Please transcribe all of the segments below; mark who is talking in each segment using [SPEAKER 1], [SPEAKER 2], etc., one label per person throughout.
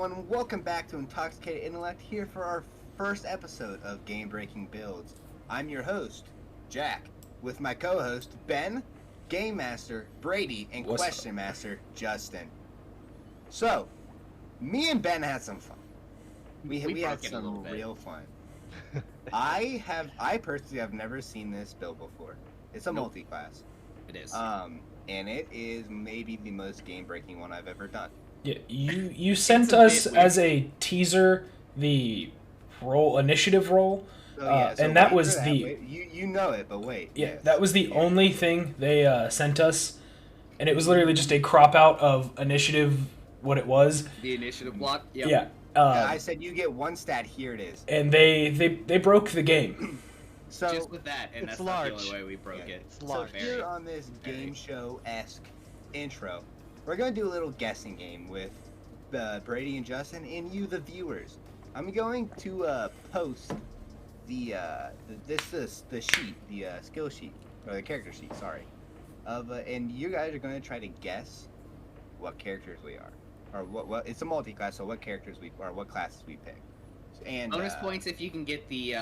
[SPEAKER 1] everyone, welcome back to Intoxicated Intellect, here for our first episode of Game Breaking Builds. I'm your host, Jack, with my co-host, Ben, Game Master, Brady, and Question Master, Justin. So, me and Ben had some fun. We had some real fun. I personally have never seen this build before. It's a multi-class.
[SPEAKER 2] It is.
[SPEAKER 1] And it is maybe the most game-breaking one I've ever done.
[SPEAKER 3] Yeah, you sent us as a teaser the initiative roll, and that was
[SPEAKER 1] you know it, but wait.
[SPEAKER 3] Yeah, yes. That was the only thing they sent us, and it was literally just a crop out of initiative. What it was.
[SPEAKER 2] The initiative block. Yep.
[SPEAKER 3] Yeah.
[SPEAKER 1] I said you get one stat. Here it is.
[SPEAKER 3] And they broke the game.
[SPEAKER 2] So just with that, and that's not the only way we broke it.
[SPEAKER 1] It's large. So here on this game show-esque intro, we're going to do a little guessing game with Brady and Justin and you, the viewers. I'm going to post the sheet, the skill sheet, or the character sheet, sorry. And you guys are going to try to guess what characters we are. Or what it's a multi-class, so what characters what classes we pick. And
[SPEAKER 2] bonus points if you can get the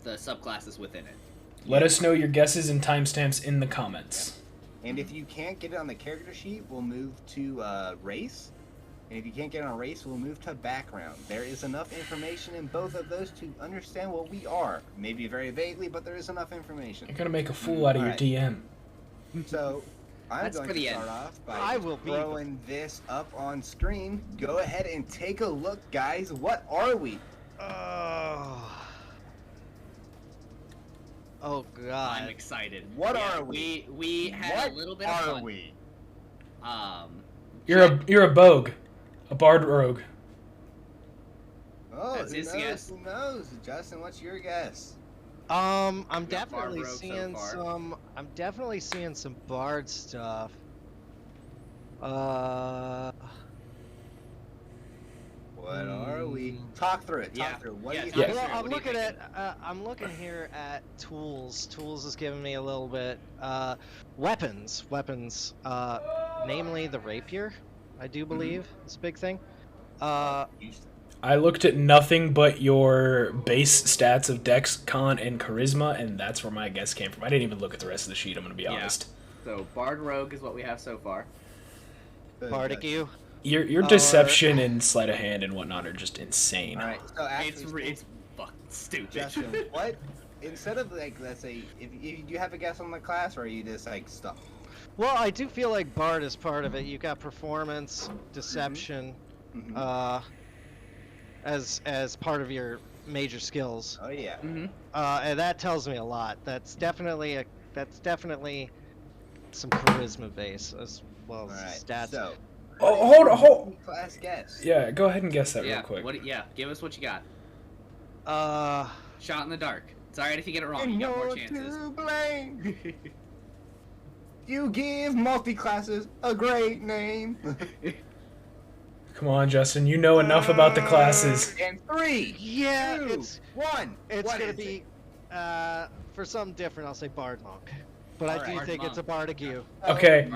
[SPEAKER 2] subclasses within it.
[SPEAKER 3] Let us know your guesses and timestamps in the comments.
[SPEAKER 1] Yeah. And if you can't get it on the character sheet, we'll move to race. And if you can't get it on race, we'll move to background. There is enough information in both of those to understand what we are. Maybe very vaguely, but there is enough information.
[SPEAKER 3] You're going to make a fool out of your DM.
[SPEAKER 1] So, I'm going to start off by throwing this up on screen. Go ahead and take a look, guys. What are we?
[SPEAKER 4] Oh God!
[SPEAKER 2] I'm excited.
[SPEAKER 1] What are we?
[SPEAKER 2] We had a little bit of fun.
[SPEAKER 1] What are we?
[SPEAKER 3] You're a bogue, a bard rogue.
[SPEAKER 1] Oh, who knows? Who knows? Justin, what's your guess?
[SPEAKER 4] I'm definitely seeing some. I'm definitely seeing some bard stuff.
[SPEAKER 1] What are we? Talk through it. Talk through it. What do you
[SPEAKER 4] think? Well, I'm looking here at tools. Tools is giving me a little bit. Weapons. Namely the rapier. I do believe is a big thing.
[SPEAKER 3] I looked at nothing but your base stats of Dex, Con, and Charisma, and that's where my guess came from. I didn't even look at the rest of the sheet, I'm going to be honest.
[SPEAKER 2] So, Bard Rogue is what we have so far.
[SPEAKER 4] Bardic you?
[SPEAKER 3] Your deception and sleight of hand and whatnot are just insane.
[SPEAKER 1] Alright, so actually...
[SPEAKER 2] It's fucking stupid.
[SPEAKER 1] Justin, what... Instead of, like, let's say, if you have a guess on the class, or are you just, like, stuck?
[SPEAKER 4] Well, I do feel like Bard is part of it. You got performance, deception, as part of your major skills.
[SPEAKER 1] Oh yeah.
[SPEAKER 4] And that tells me a lot. That's definitely some charisma base as well as stats.
[SPEAKER 1] So,
[SPEAKER 3] hold.
[SPEAKER 1] Class guess.
[SPEAKER 3] Yeah, go ahead and guess that real quick.
[SPEAKER 2] Give us what you got. Shot in the dark. It's alright if you get it wrong. You got more chances.
[SPEAKER 1] To blame. You give multi-classes a great name.
[SPEAKER 3] Come on, Justin. You know enough about the classes.
[SPEAKER 1] And 3, 2,
[SPEAKER 4] it's
[SPEAKER 1] 1.
[SPEAKER 4] It's going to be, for something different, I'll say Bard Monk. But I do think it's a Bardic you.
[SPEAKER 3] Okay.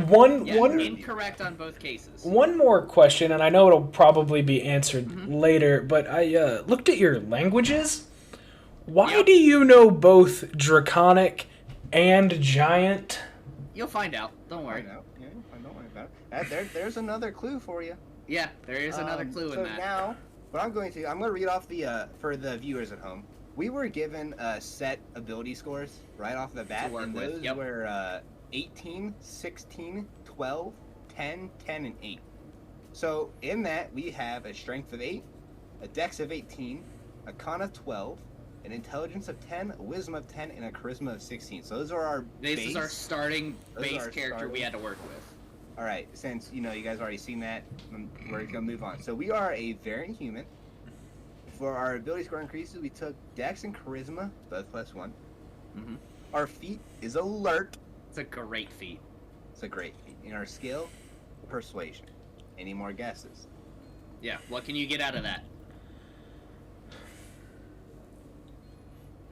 [SPEAKER 2] One incorrect on both cases.
[SPEAKER 3] One more question, and I know it'll probably be answered later, but I looked at your languages. Why do you know both Draconic and Giant?
[SPEAKER 2] You'll find out. Don't worry.
[SPEAKER 1] Don't worry about it. There's another clue for you.
[SPEAKER 2] Yeah, there is another clue in that.
[SPEAKER 1] Now, what I'm going to read off the for the viewers at home. We were given set ability scores right off the bat, and those were 18, 16, 12, 10, 10, and 8. So in that, we have a strength of 8, a dex of 18, a con of 12, an intelligence of 10, a wisdom of 10, and a charisma of 16. So those are our
[SPEAKER 2] This is our starting base character we had to work with.
[SPEAKER 1] All right, since you guys already seen that, we're gonna move on. So we are a variant human. For our ability score increases, we took Dex and Charisma, both +1. Our feat is Alert.
[SPEAKER 2] It's a great feat.
[SPEAKER 1] It's a great feat. And our skill, Persuasion. Any more guesses?
[SPEAKER 2] Yeah, what can you get out of that?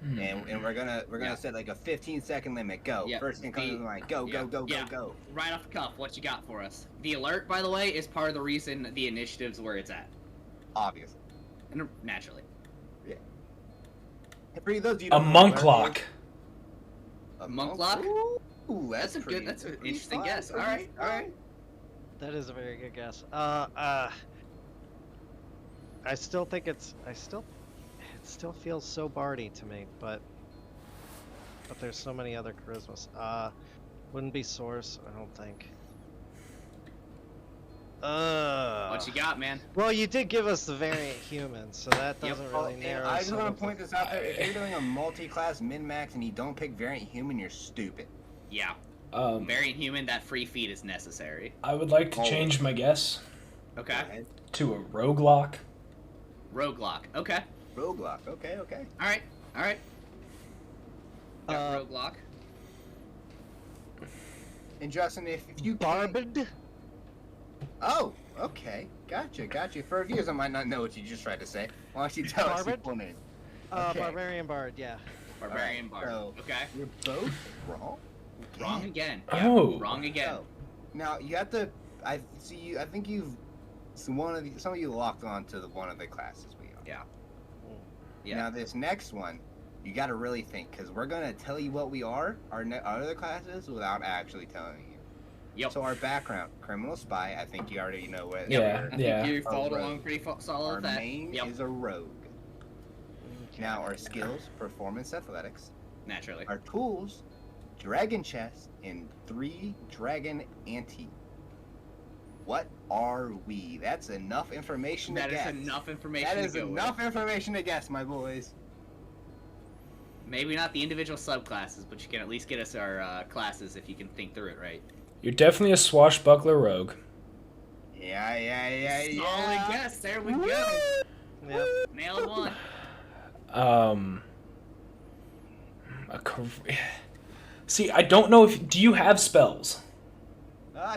[SPEAKER 1] And we're gonna set like a 15-second limit. Go.
[SPEAKER 2] Yep.
[SPEAKER 1] First thing comes to the line. Go. Go.
[SPEAKER 2] Right off the cuff, what you got for us? The alert, by the way, is part of the reason the initiative's where it's at.
[SPEAKER 1] Obviously.
[SPEAKER 2] And naturally.
[SPEAKER 1] Yeah. For those of you
[SPEAKER 3] A monk lock.
[SPEAKER 1] A
[SPEAKER 2] monk lock?
[SPEAKER 1] Ooh,
[SPEAKER 2] That's an interesting guess. All right.
[SPEAKER 4] That is a very good guess. I still think it still feels so bardy to me, but there's so many other charismas. Wouldn't be source, I don't think.
[SPEAKER 2] What you got, man?
[SPEAKER 4] Well, you did give us the variant human, so that doesn't really narrow.
[SPEAKER 1] I just want to point this out there. If you're doing a multi-class min-max and you don't pick variant human, you're stupid.
[SPEAKER 2] Yeah. Variant human, that free feed is necessary.
[SPEAKER 3] I would like to change my guess
[SPEAKER 2] Okay.
[SPEAKER 3] to a roguelock.
[SPEAKER 2] Roguelock. Okay.
[SPEAKER 1] Roguelock. Okay.
[SPEAKER 2] All right. Got roguelock.
[SPEAKER 1] And Justin, if you
[SPEAKER 4] Barbed?
[SPEAKER 1] Oh, okay. Gotcha. For viewers that might not know what you just tried to say, why don't you tell us your full name? Okay.
[SPEAKER 4] Barbarian Bard, yeah.
[SPEAKER 2] Barbarian Bard.
[SPEAKER 1] So
[SPEAKER 2] Okay.
[SPEAKER 1] you're both wrong.
[SPEAKER 2] Wrong again.
[SPEAKER 3] Oh.
[SPEAKER 2] Wrong again.
[SPEAKER 1] So, now you have to. I think you've. Some of you locked on to one of the classes we are.
[SPEAKER 2] Yeah.
[SPEAKER 1] Now this next one, you got to really think, because we're gonna tell you what we are, our other classes, without actually telling you.
[SPEAKER 2] Yep.
[SPEAKER 1] So our background, criminal spy. I think you already know what.
[SPEAKER 3] Yeah.
[SPEAKER 2] I think you followed along pretty solid
[SPEAKER 1] Our
[SPEAKER 2] with that.
[SPEAKER 1] main is a rogue. Now our skills, performance, athletics.
[SPEAKER 2] Naturally.
[SPEAKER 1] Our tools, dragon chest and 3 dragon ante. What are we? That's enough information to guess.
[SPEAKER 2] That is enough information
[SPEAKER 1] That
[SPEAKER 2] to
[SPEAKER 1] is
[SPEAKER 2] go
[SPEAKER 1] enough
[SPEAKER 2] with.
[SPEAKER 1] information to guess, my boys.
[SPEAKER 2] Maybe not the individual subclasses, but you can at least get us our classes if you can think through it right.
[SPEAKER 3] You're definitely a swashbuckler rogue.
[SPEAKER 1] Yeah.
[SPEAKER 2] Solid guess. There we go.
[SPEAKER 4] Yep.
[SPEAKER 2] Nailed one.
[SPEAKER 3] See, I don't know if... Do you have spells?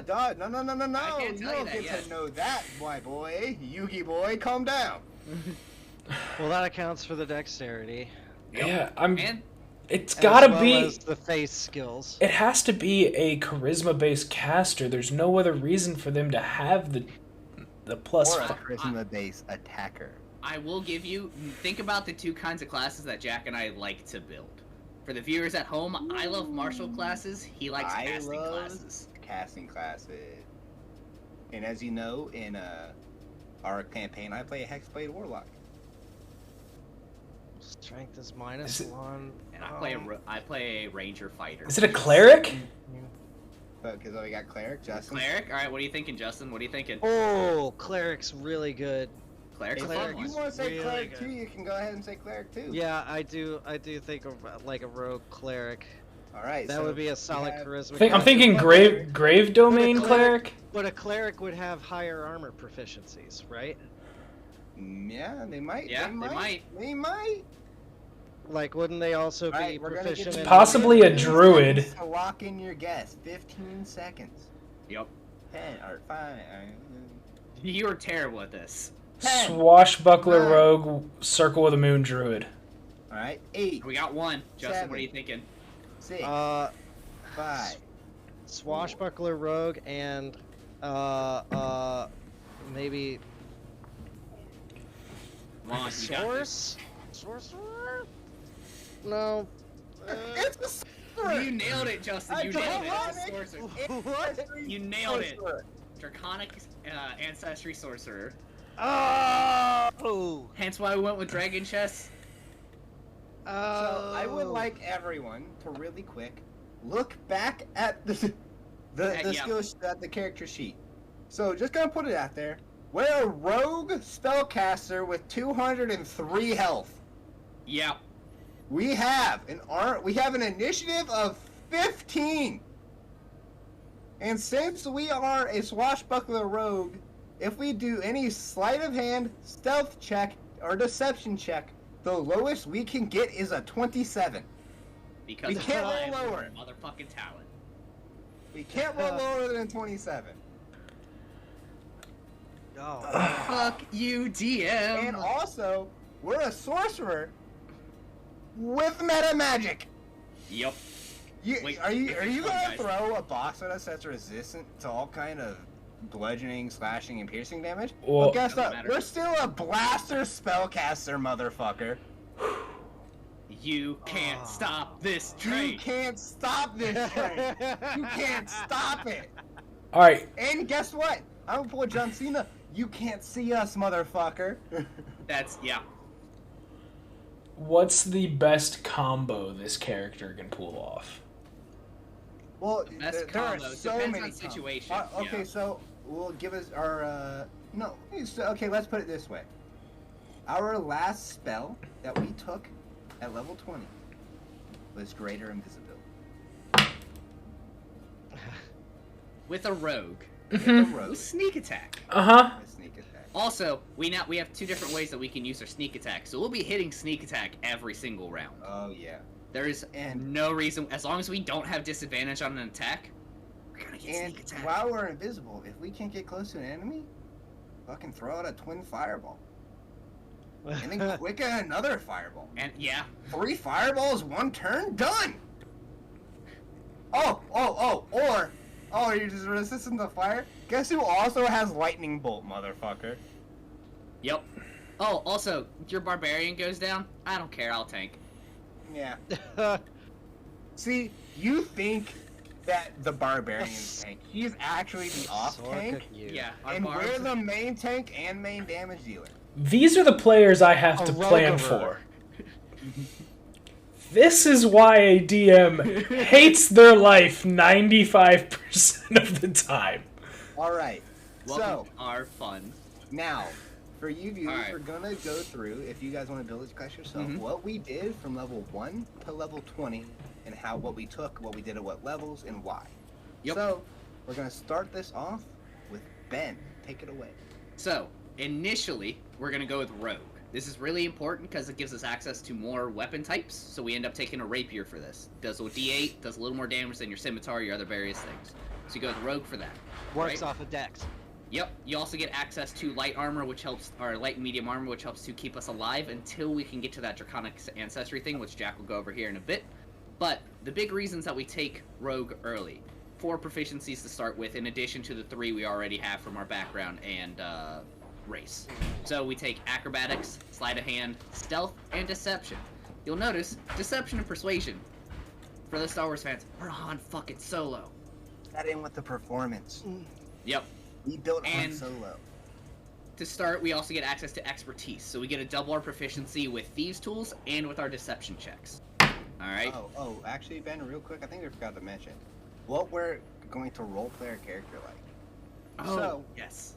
[SPEAKER 1] Dog, no.
[SPEAKER 2] I can't
[SPEAKER 1] You
[SPEAKER 2] tell you
[SPEAKER 1] don't
[SPEAKER 2] that
[SPEAKER 1] get
[SPEAKER 2] yet.
[SPEAKER 1] to know that, my boy. Yugi boy, calm down.
[SPEAKER 4] Well, that accounts for the dexterity.
[SPEAKER 3] Yeah,
[SPEAKER 2] And
[SPEAKER 3] It's gotta
[SPEAKER 4] as well
[SPEAKER 3] be...
[SPEAKER 4] as the face skills.
[SPEAKER 3] It has to be a charisma-based caster. There's no other reason for them to have the plus
[SPEAKER 1] Or a
[SPEAKER 3] 5.
[SPEAKER 1] charisma-based attacker.
[SPEAKER 2] I will give you, think about the two kinds of classes that Jack and I like to build. For the viewers at home, I love martial classes. He likes casting classes.
[SPEAKER 1] Casting classes. And as you know, in our campaign, I play a Hexblade Warlock.
[SPEAKER 4] Strength is
[SPEAKER 3] Is
[SPEAKER 4] minus
[SPEAKER 3] it-
[SPEAKER 4] 1.
[SPEAKER 2] And I play a ranger fighter.
[SPEAKER 3] Is it a cleric?
[SPEAKER 1] Because we got Cleric, Justin.
[SPEAKER 2] Cleric? Alright, what are you thinking, Justin? What are you thinking?
[SPEAKER 4] Oh, cleric's really good.
[SPEAKER 2] Cleric's a
[SPEAKER 1] If
[SPEAKER 2] fun
[SPEAKER 1] you
[SPEAKER 2] one.
[SPEAKER 1] want to say
[SPEAKER 4] Really
[SPEAKER 1] Cleric
[SPEAKER 4] good.
[SPEAKER 1] too, you can go ahead and say Cleric too.
[SPEAKER 4] Yeah, I do think of like a rogue cleric.
[SPEAKER 1] Alright,
[SPEAKER 4] That
[SPEAKER 1] so
[SPEAKER 4] would be a
[SPEAKER 1] we
[SPEAKER 4] solid
[SPEAKER 1] have-
[SPEAKER 4] charisma.
[SPEAKER 3] I'm
[SPEAKER 4] caster.
[SPEAKER 3] thinking grave domain cleric.
[SPEAKER 4] But a cleric would have higher armor proficiencies, right?
[SPEAKER 1] Yeah, they might.
[SPEAKER 2] Yeah,
[SPEAKER 1] They might.
[SPEAKER 4] Like, wouldn't they also be
[SPEAKER 1] Alright, we're gonna
[SPEAKER 4] proficient
[SPEAKER 1] get
[SPEAKER 4] in...
[SPEAKER 3] Possibly a
[SPEAKER 1] 15
[SPEAKER 3] druid.
[SPEAKER 1] seconds to lock in your guess. 15 seconds.
[SPEAKER 2] Yep.
[SPEAKER 1] 10 or 5.
[SPEAKER 2] You are terrible at this.
[SPEAKER 3] Swashbuckler
[SPEAKER 1] 9.
[SPEAKER 3] rogue, circle with a moon druid.
[SPEAKER 1] Alright, 8,
[SPEAKER 2] We got one. Justin,
[SPEAKER 1] 7.
[SPEAKER 2] what are you thinking?
[SPEAKER 1] 6, 5.
[SPEAKER 4] Swashbuckler rogue and maybe
[SPEAKER 2] Come on, you got this.
[SPEAKER 4] sorcerer? No.
[SPEAKER 1] It's a sorcerer!
[SPEAKER 2] You nailed it, Justin. You
[SPEAKER 1] It's a
[SPEAKER 2] nailed it.
[SPEAKER 1] Draconic
[SPEAKER 2] Sorcerer.
[SPEAKER 4] What?
[SPEAKER 2] You nailed it.
[SPEAKER 1] sorcerer.
[SPEAKER 2] Draconic ancestry sorcerer.
[SPEAKER 4] Oh.
[SPEAKER 2] Hence why we went with dragon chess.
[SPEAKER 1] So I would like everyone to really quick look back at the
[SPEAKER 2] Yeah.
[SPEAKER 1] skills at the character sheet. So just gonna put it out there. We're a rogue spellcaster with 203 health.
[SPEAKER 2] Yep.
[SPEAKER 1] We have an initiative of 15. And since we are a swashbuckler rogue, if we do any sleight of hand, stealth check, or deception check, the lowest we can get is a 27.
[SPEAKER 2] Because
[SPEAKER 1] We
[SPEAKER 2] of
[SPEAKER 1] can't roll
[SPEAKER 2] time,
[SPEAKER 1] lower.
[SPEAKER 2] motherfucking talent.
[SPEAKER 1] We can't roll lower than 27.
[SPEAKER 4] Oh.
[SPEAKER 2] Fuck you, DM.
[SPEAKER 1] And also, we're a sorcerer with meta magic.
[SPEAKER 2] Yep. Wait,
[SPEAKER 1] Are you
[SPEAKER 2] fun,
[SPEAKER 1] gonna
[SPEAKER 2] guys.
[SPEAKER 1] throw a box at us that's resistant to all kind of bludgeoning, slashing, and piercing damage?
[SPEAKER 3] Well,
[SPEAKER 1] Guess
[SPEAKER 2] doesn't
[SPEAKER 1] what?
[SPEAKER 2] matter.
[SPEAKER 1] We're still a blaster spellcaster, motherfucker.
[SPEAKER 2] You can't stop this train.
[SPEAKER 1] You can't stop this train. You can't stop it.
[SPEAKER 3] all right.
[SPEAKER 1] And guess what? I'm gonna pull John Cena. You can't see us, motherfucker.
[SPEAKER 2] That's yeah.
[SPEAKER 3] What's the best combo this character can pull off?
[SPEAKER 1] Well,
[SPEAKER 2] best
[SPEAKER 1] there are
[SPEAKER 2] combos.
[SPEAKER 1] so
[SPEAKER 2] Depends
[SPEAKER 1] many
[SPEAKER 2] on
[SPEAKER 1] combos.
[SPEAKER 2] situation,
[SPEAKER 1] Okay,
[SPEAKER 2] yeah.
[SPEAKER 1] so we'll give us our no. Okay, let's put it this way. Our last spell that we took at level 20 was Greater Invisibility.
[SPEAKER 2] With a rogue.
[SPEAKER 1] With a
[SPEAKER 2] With
[SPEAKER 1] rogue.
[SPEAKER 2] sneak attack.
[SPEAKER 3] Uh-huh.
[SPEAKER 1] A sneak attack.
[SPEAKER 2] Also, we have 2 different ways that we can use our sneak attack. So we'll be hitting sneak attack every single round.
[SPEAKER 1] Oh yeah.
[SPEAKER 2] There is
[SPEAKER 1] And-
[SPEAKER 2] no reason, as long as we don't have disadvantage on an attack, we're gonna get
[SPEAKER 1] And
[SPEAKER 2] sneak attack.
[SPEAKER 1] while we're invisible, if we can't get close to an enemy, fucking throw out a twin fireball. And then quick another fireball.
[SPEAKER 2] And yeah,
[SPEAKER 1] 3 fireballs, 1 turn, done! Oh, you're just resistant to fire? Guess who also has lightning bolt, motherfucker?
[SPEAKER 2] yep. Oh, also, your barbarian goes down. I don't care. I'll tank.
[SPEAKER 1] Yeah. See, you think that the barbarian's tank. He's actually the off tank.
[SPEAKER 2] Yeah. Our
[SPEAKER 1] And
[SPEAKER 2] barbs-
[SPEAKER 1] we're the main tank and main damage dealer.
[SPEAKER 3] These are the players I have to plan for. This is why a DM hates their life 95% of the time.
[SPEAKER 1] Alright.
[SPEAKER 2] Welcome
[SPEAKER 1] So,
[SPEAKER 2] to our fun.
[SPEAKER 1] now, for you viewers,
[SPEAKER 2] Alright.
[SPEAKER 1] we're gonna go through, if you guys want to build this class yourself,
[SPEAKER 2] Mhm.
[SPEAKER 1] what we did from level 1 to level 20, and what we took, what we did at what levels, and why.
[SPEAKER 2] Yep.
[SPEAKER 1] So, we're gonna start this off with Ben. Take it away.
[SPEAKER 2] So, initially, we're going to go with Rogue. This is really important because it gives us access to more weapon types, so we end up taking a Rapier for this. Does a D8, does a little more damage than your Scimitar, your other various things. So you go with Rogue for that.
[SPEAKER 4] Works
[SPEAKER 2] right?
[SPEAKER 4] off of Dex.
[SPEAKER 2] Yep, you also get access to light armor, which helps, or light and medium armor, which helps to keep us alive until we can get to that Draconic Ancestry thing, which Jack will go over here in a bit. But the big reasons that we take Rogue early. 4 proficiencies to start with, in addition to the 3 we already have from our background and race. So we take Acrobatics, Sleight of Hand, Stealth, and Deception. You'll notice, Deception and Persuasion, for the Star Wars fans, are Han fucking Solo.
[SPEAKER 1] That in with the performance.
[SPEAKER 2] Yep.
[SPEAKER 1] We built Han
[SPEAKER 2] And-
[SPEAKER 1] Solo.
[SPEAKER 2] To start, we also get access to Expertise, so we get a double our proficiency with Thieves' Tools and with our Deception checks. Alright?
[SPEAKER 1] Oh, actually, Ben, real quick, I think I forgot to mention what we're going to roleplay our character like.
[SPEAKER 2] Oh,
[SPEAKER 1] So-
[SPEAKER 2] yes.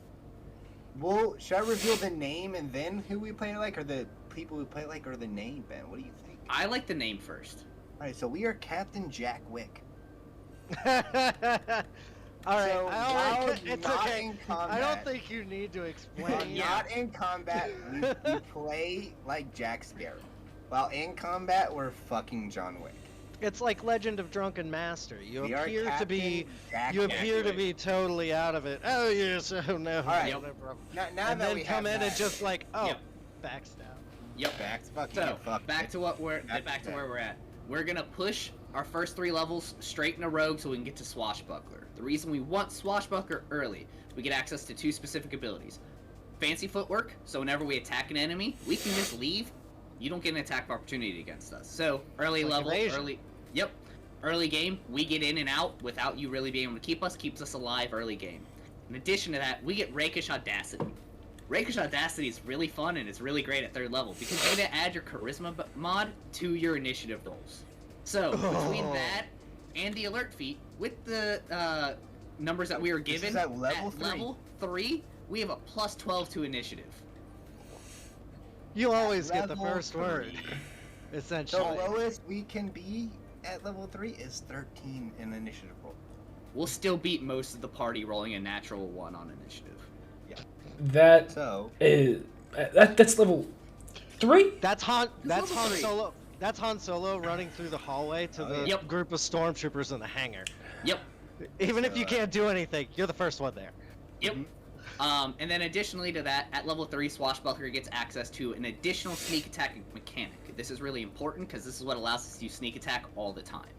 [SPEAKER 1] Should I reveal the name and then who we play like, or the people we play like, or the name, Ben? What do you think?
[SPEAKER 2] I like the name first.
[SPEAKER 1] Alright, so we are Captain Jack Wick.
[SPEAKER 4] Alright,
[SPEAKER 1] So, while
[SPEAKER 4] it's
[SPEAKER 1] not
[SPEAKER 4] okay.
[SPEAKER 1] in
[SPEAKER 4] I
[SPEAKER 1] combat-
[SPEAKER 4] don't think you need to
[SPEAKER 1] While
[SPEAKER 4] explain.
[SPEAKER 2] Yeah.
[SPEAKER 1] not in combat, we play like Jack Sparrow. While in combat, we're fucking John Wick.
[SPEAKER 4] It's like Legend of Drunken Master. You
[SPEAKER 1] We are
[SPEAKER 4] appear to be
[SPEAKER 1] Captain Jack
[SPEAKER 4] you
[SPEAKER 1] Wick.
[SPEAKER 4] appear to
[SPEAKER 2] Wick.
[SPEAKER 4] be totally out of it. Oh yes, oh no.
[SPEAKER 1] Alright.
[SPEAKER 4] no problem.
[SPEAKER 1] Now
[SPEAKER 4] And
[SPEAKER 1] that
[SPEAKER 4] then
[SPEAKER 1] we
[SPEAKER 4] come
[SPEAKER 1] have
[SPEAKER 4] in
[SPEAKER 1] that,
[SPEAKER 4] and just like, oh,
[SPEAKER 2] Yep.
[SPEAKER 4] backstab.
[SPEAKER 2] Yep.
[SPEAKER 1] back to fucking
[SPEAKER 2] So,
[SPEAKER 1] fuck
[SPEAKER 2] back
[SPEAKER 1] it.
[SPEAKER 2] to what we're
[SPEAKER 1] Back
[SPEAKER 2] back
[SPEAKER 1] to
[SPEAKER 2] to where we're at. We're gonna push our first 3 levels straight into Rogue so we can get to Swashbuckler. The reason we want Swashbuckler early, we get access to 2 specific abilities. Fancy Footwork, so whenever we attack an enemy, we can just leave. You don't get an attack of opportunity against us. So, early
[SPEAKER 4] Like
[SPEAKER 2] level,
[SPEAKER 4] evasion.
[SPEAKER 2] early game, we get in and out without you really being able to keep us, keeps us alive early game. In addition to that, we get Rakish Audacity. Rakish Audacity is really fun and it's really great at 3rd level because you're gonna add your Charisma mod to your initiative rolls. So between
[SPEAKER 4] Oh.
[SPEAKER 2] that and the alert feat, with the numbers that we were
[SPEAKER 1] This
[SPEAKER 2] given
[SPEAKER 1] is at level 3.
[SPEAKER 2] level 3, we have a plus 12 to initiative.
[SPEAKER 4] You always get the
[SPEAKER 1] Level
[SPEAKER 4] first
[SPEAKER 1] 3.
[SPEAKER 4] word.
[SPEAKER 1] The
[SPEAKER 4] Essentially.
[SPEAKER 1] lowest we can be at level 3 is 13 in initiative roll.
[SPEAKER 2] We'll still beat most of the party rolling a natural 1 on initiative.
[SPEAKER 3] That
[SPEAKER 1] So,
[SPEAKER 3] is that's level 3.
[SPEAKER 4] That's Han.
[SPEAKER 2] It's
[SPEAKER 4] That's
[SPEAKER 2] level
[SPEAKER 4] Han
[SPEAKER 2] 3.
[SPEAKER 4] Solo. That's Han Solo running through the hallway to the
[SPEAKER 2] Yep.
[SPEAKER 4] group of stormtroopers in the hangar.
[SPEAKER 2] Yep.
[SPEAKER 4] Even if you
[SPEAKER 1] Uh,
[SPEAKER 4] can't do anything, you're the first one there.
[SPEAKER 2] Yep. And then additionally to that, at level 3, Swashbuckler gets access to an additional sneak attack mechanic. This is really important because this is what allows us to use sneak attack all the time.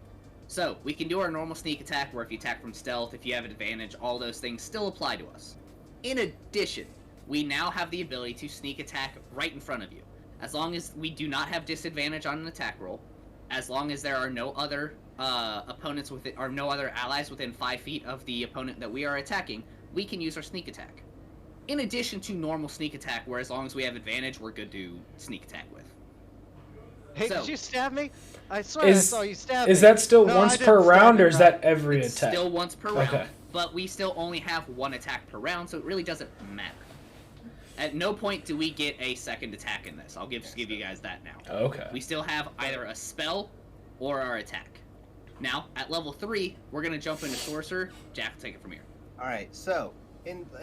[SPEAKER 2] So, we can do our normal sneak attack where if you attack from stealth, if you have advantage, all those things still apply to us. In addition, we now have the ability to sneak attack right in front of you. As long as we do not have disadvantage on an attack roll, as long as there are no other opponents within, or no other allies within 5 feet of the opponent that we are attacking, we can use our sneak attack. In addition to normal sneak attack, where as long as we have advantage, we're good to sneak attack with.
[SPEAKER 4] Hey,
[SPEAKER 2] So-
[SPEAKER 4] did you stab me? I swear I saw you stab me.
[SPEAKER 3] Is that still
[SPEAKER 4] No,
[SPEAKER 3] once
[SPEAKER 4] I
[SPEAKER 3] per
[SPEAKER 4] didn't stab
[SPEAKER 3] round,
[SPEAKER 4] you,
[SPEAKER 3] or is
[SPEAKER 4] Rob.
[SPEAKER 3] that every
[SPEAKER 2] It's
[SPEAKER 3] attack?
[SPEAKER 2] still once per round,
[SPEAKER 3] Okay.
[SPEAKER 2] but we still only have 1 attack per round, so it really doesn't matter. At no point do we get a second attack in this. I'll give you guys that now.
[SPEAKER 3] Okay.
[SPEAKER 2] We still have either a spell or our attack. Now, at level 3, we're going to jump into Sorcerer. Jack will take it from here.
[SPEAKER 1] Alright, so,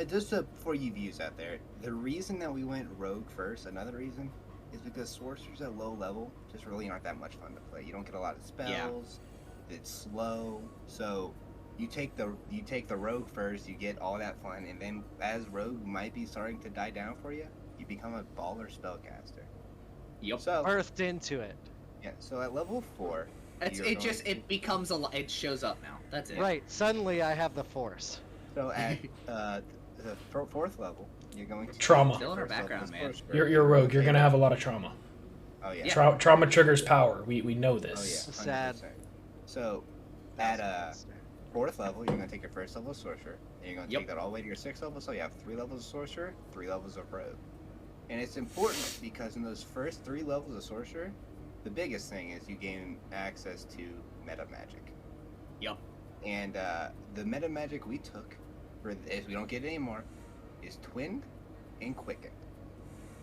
[SPEAKER 1] just for you views out there, the reason that we went Rogue first, another reason, is because Sorcerers at low level just really aren't that much fun to play. You don't get a lot of spells, it's slow, so you take the Rogue first, you get all that fun, and then as Rogue might be starting to die down for you, you become a baller spellcaster.
[SPEAKER 2] Yep.
[SPEAKER 1] So,
[SPEAKER 4] Birthed into it.
[SPEAKER 1] yeah, so at level 4,
[SPEAKER 2] It becomes it shows up now. That's it.
[SPEAKER 4] Right. Suddenly I have the force.
[SPEAKER 1] so at the 4th level, you're going to
[SPEAKER 3] Trauma.
[SPEAKER 2] Still in our
[SPEAKER 1] first level
[SPEAKER 2] background, man.
[SPEAKER 1] Sorcerer.
[SPEAKER 3] You're rogue. You're gonna have a lot of trauma.
[SPEAKER 1] Oh yeah.
[SPEAKER 2] Yeah.
[SPEAKER 3] Trauma triggers power. We know
[SPEAKER 1] Oh yeah.
[SPEAKER 3] this.
[SPEAKER 4] Sad.
[SPEAKER 1] 100%. So at 4th level, you're gonna take your 1st level of Sorcerer, and you're gonna
[SPEAKER 2] Yep.
[SPEAKER 1] take that all the way to your 6th level. So you have 3 levels of Sorcerer, 3 levels of Rogue, and it's important because in those first 3 levels of Sorcerer, the biggest thing is you gain access to meta magic.
[SPEAKER 2] Yep.
[SPEAKER 1] And the meta magic we took, if we don't get it anymore, is Twin and Quicken.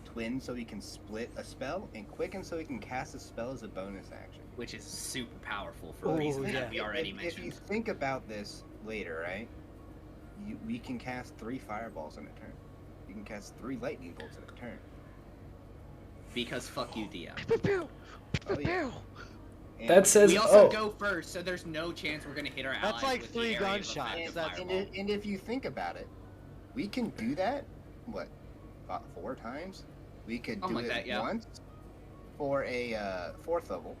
[SPEAKER 1] Twin so we can split a spell, and Quicken so we can cast a spell as a bonus action.
[SPEAKER 2] Which is super powerful for
[SPEAKER 4] Ooh,
[SPEAKER 2] reasons
[SPEAKER 4] yeah.
[SPEAKER 2] that we already
[SPEAKER 1] If
[SPEAKER 2] mentioned.
[SPEAKER 1] you think about this later, right? We can cast 3 fireballs in a turn. You can cast 3 lightning bolts in a turn.
[SPEAKER 2] Because fuck you, DM.
[SPEAKER 4] Pew, pew,
[SPEAKER 1] Oh, yeah.
[SPEAKER 4] pew.
[SPEAKER 1] And
[SPEAKER 3] That says
[SPEAKER 2] We also
[SPEAKER 3] oh.
[SPEAKER 2] go first, so there's no chance we're gonna hit our allies.
[SPEAKER 4] That's like
[SPEAKER 2] with
[SPEAKER 4] 3
[SPEAKER 2] the area of
[SPEAKER 4] gunshots.
[SPEAKER 2] effect of
[SPEAKER 4] That's-
[SPEAKER 2] fireball.
[SPEAKER 1] and if you think about it, we can do that, what, about 4 times? We could
[SPEAKER 2] Something
[SPEAKER 1] do
[SPEAKER 2] like
[SPEAKER 1] it
[SPEAKER 2] that, yeah.
[SPEAKER 1] once for a 4th level.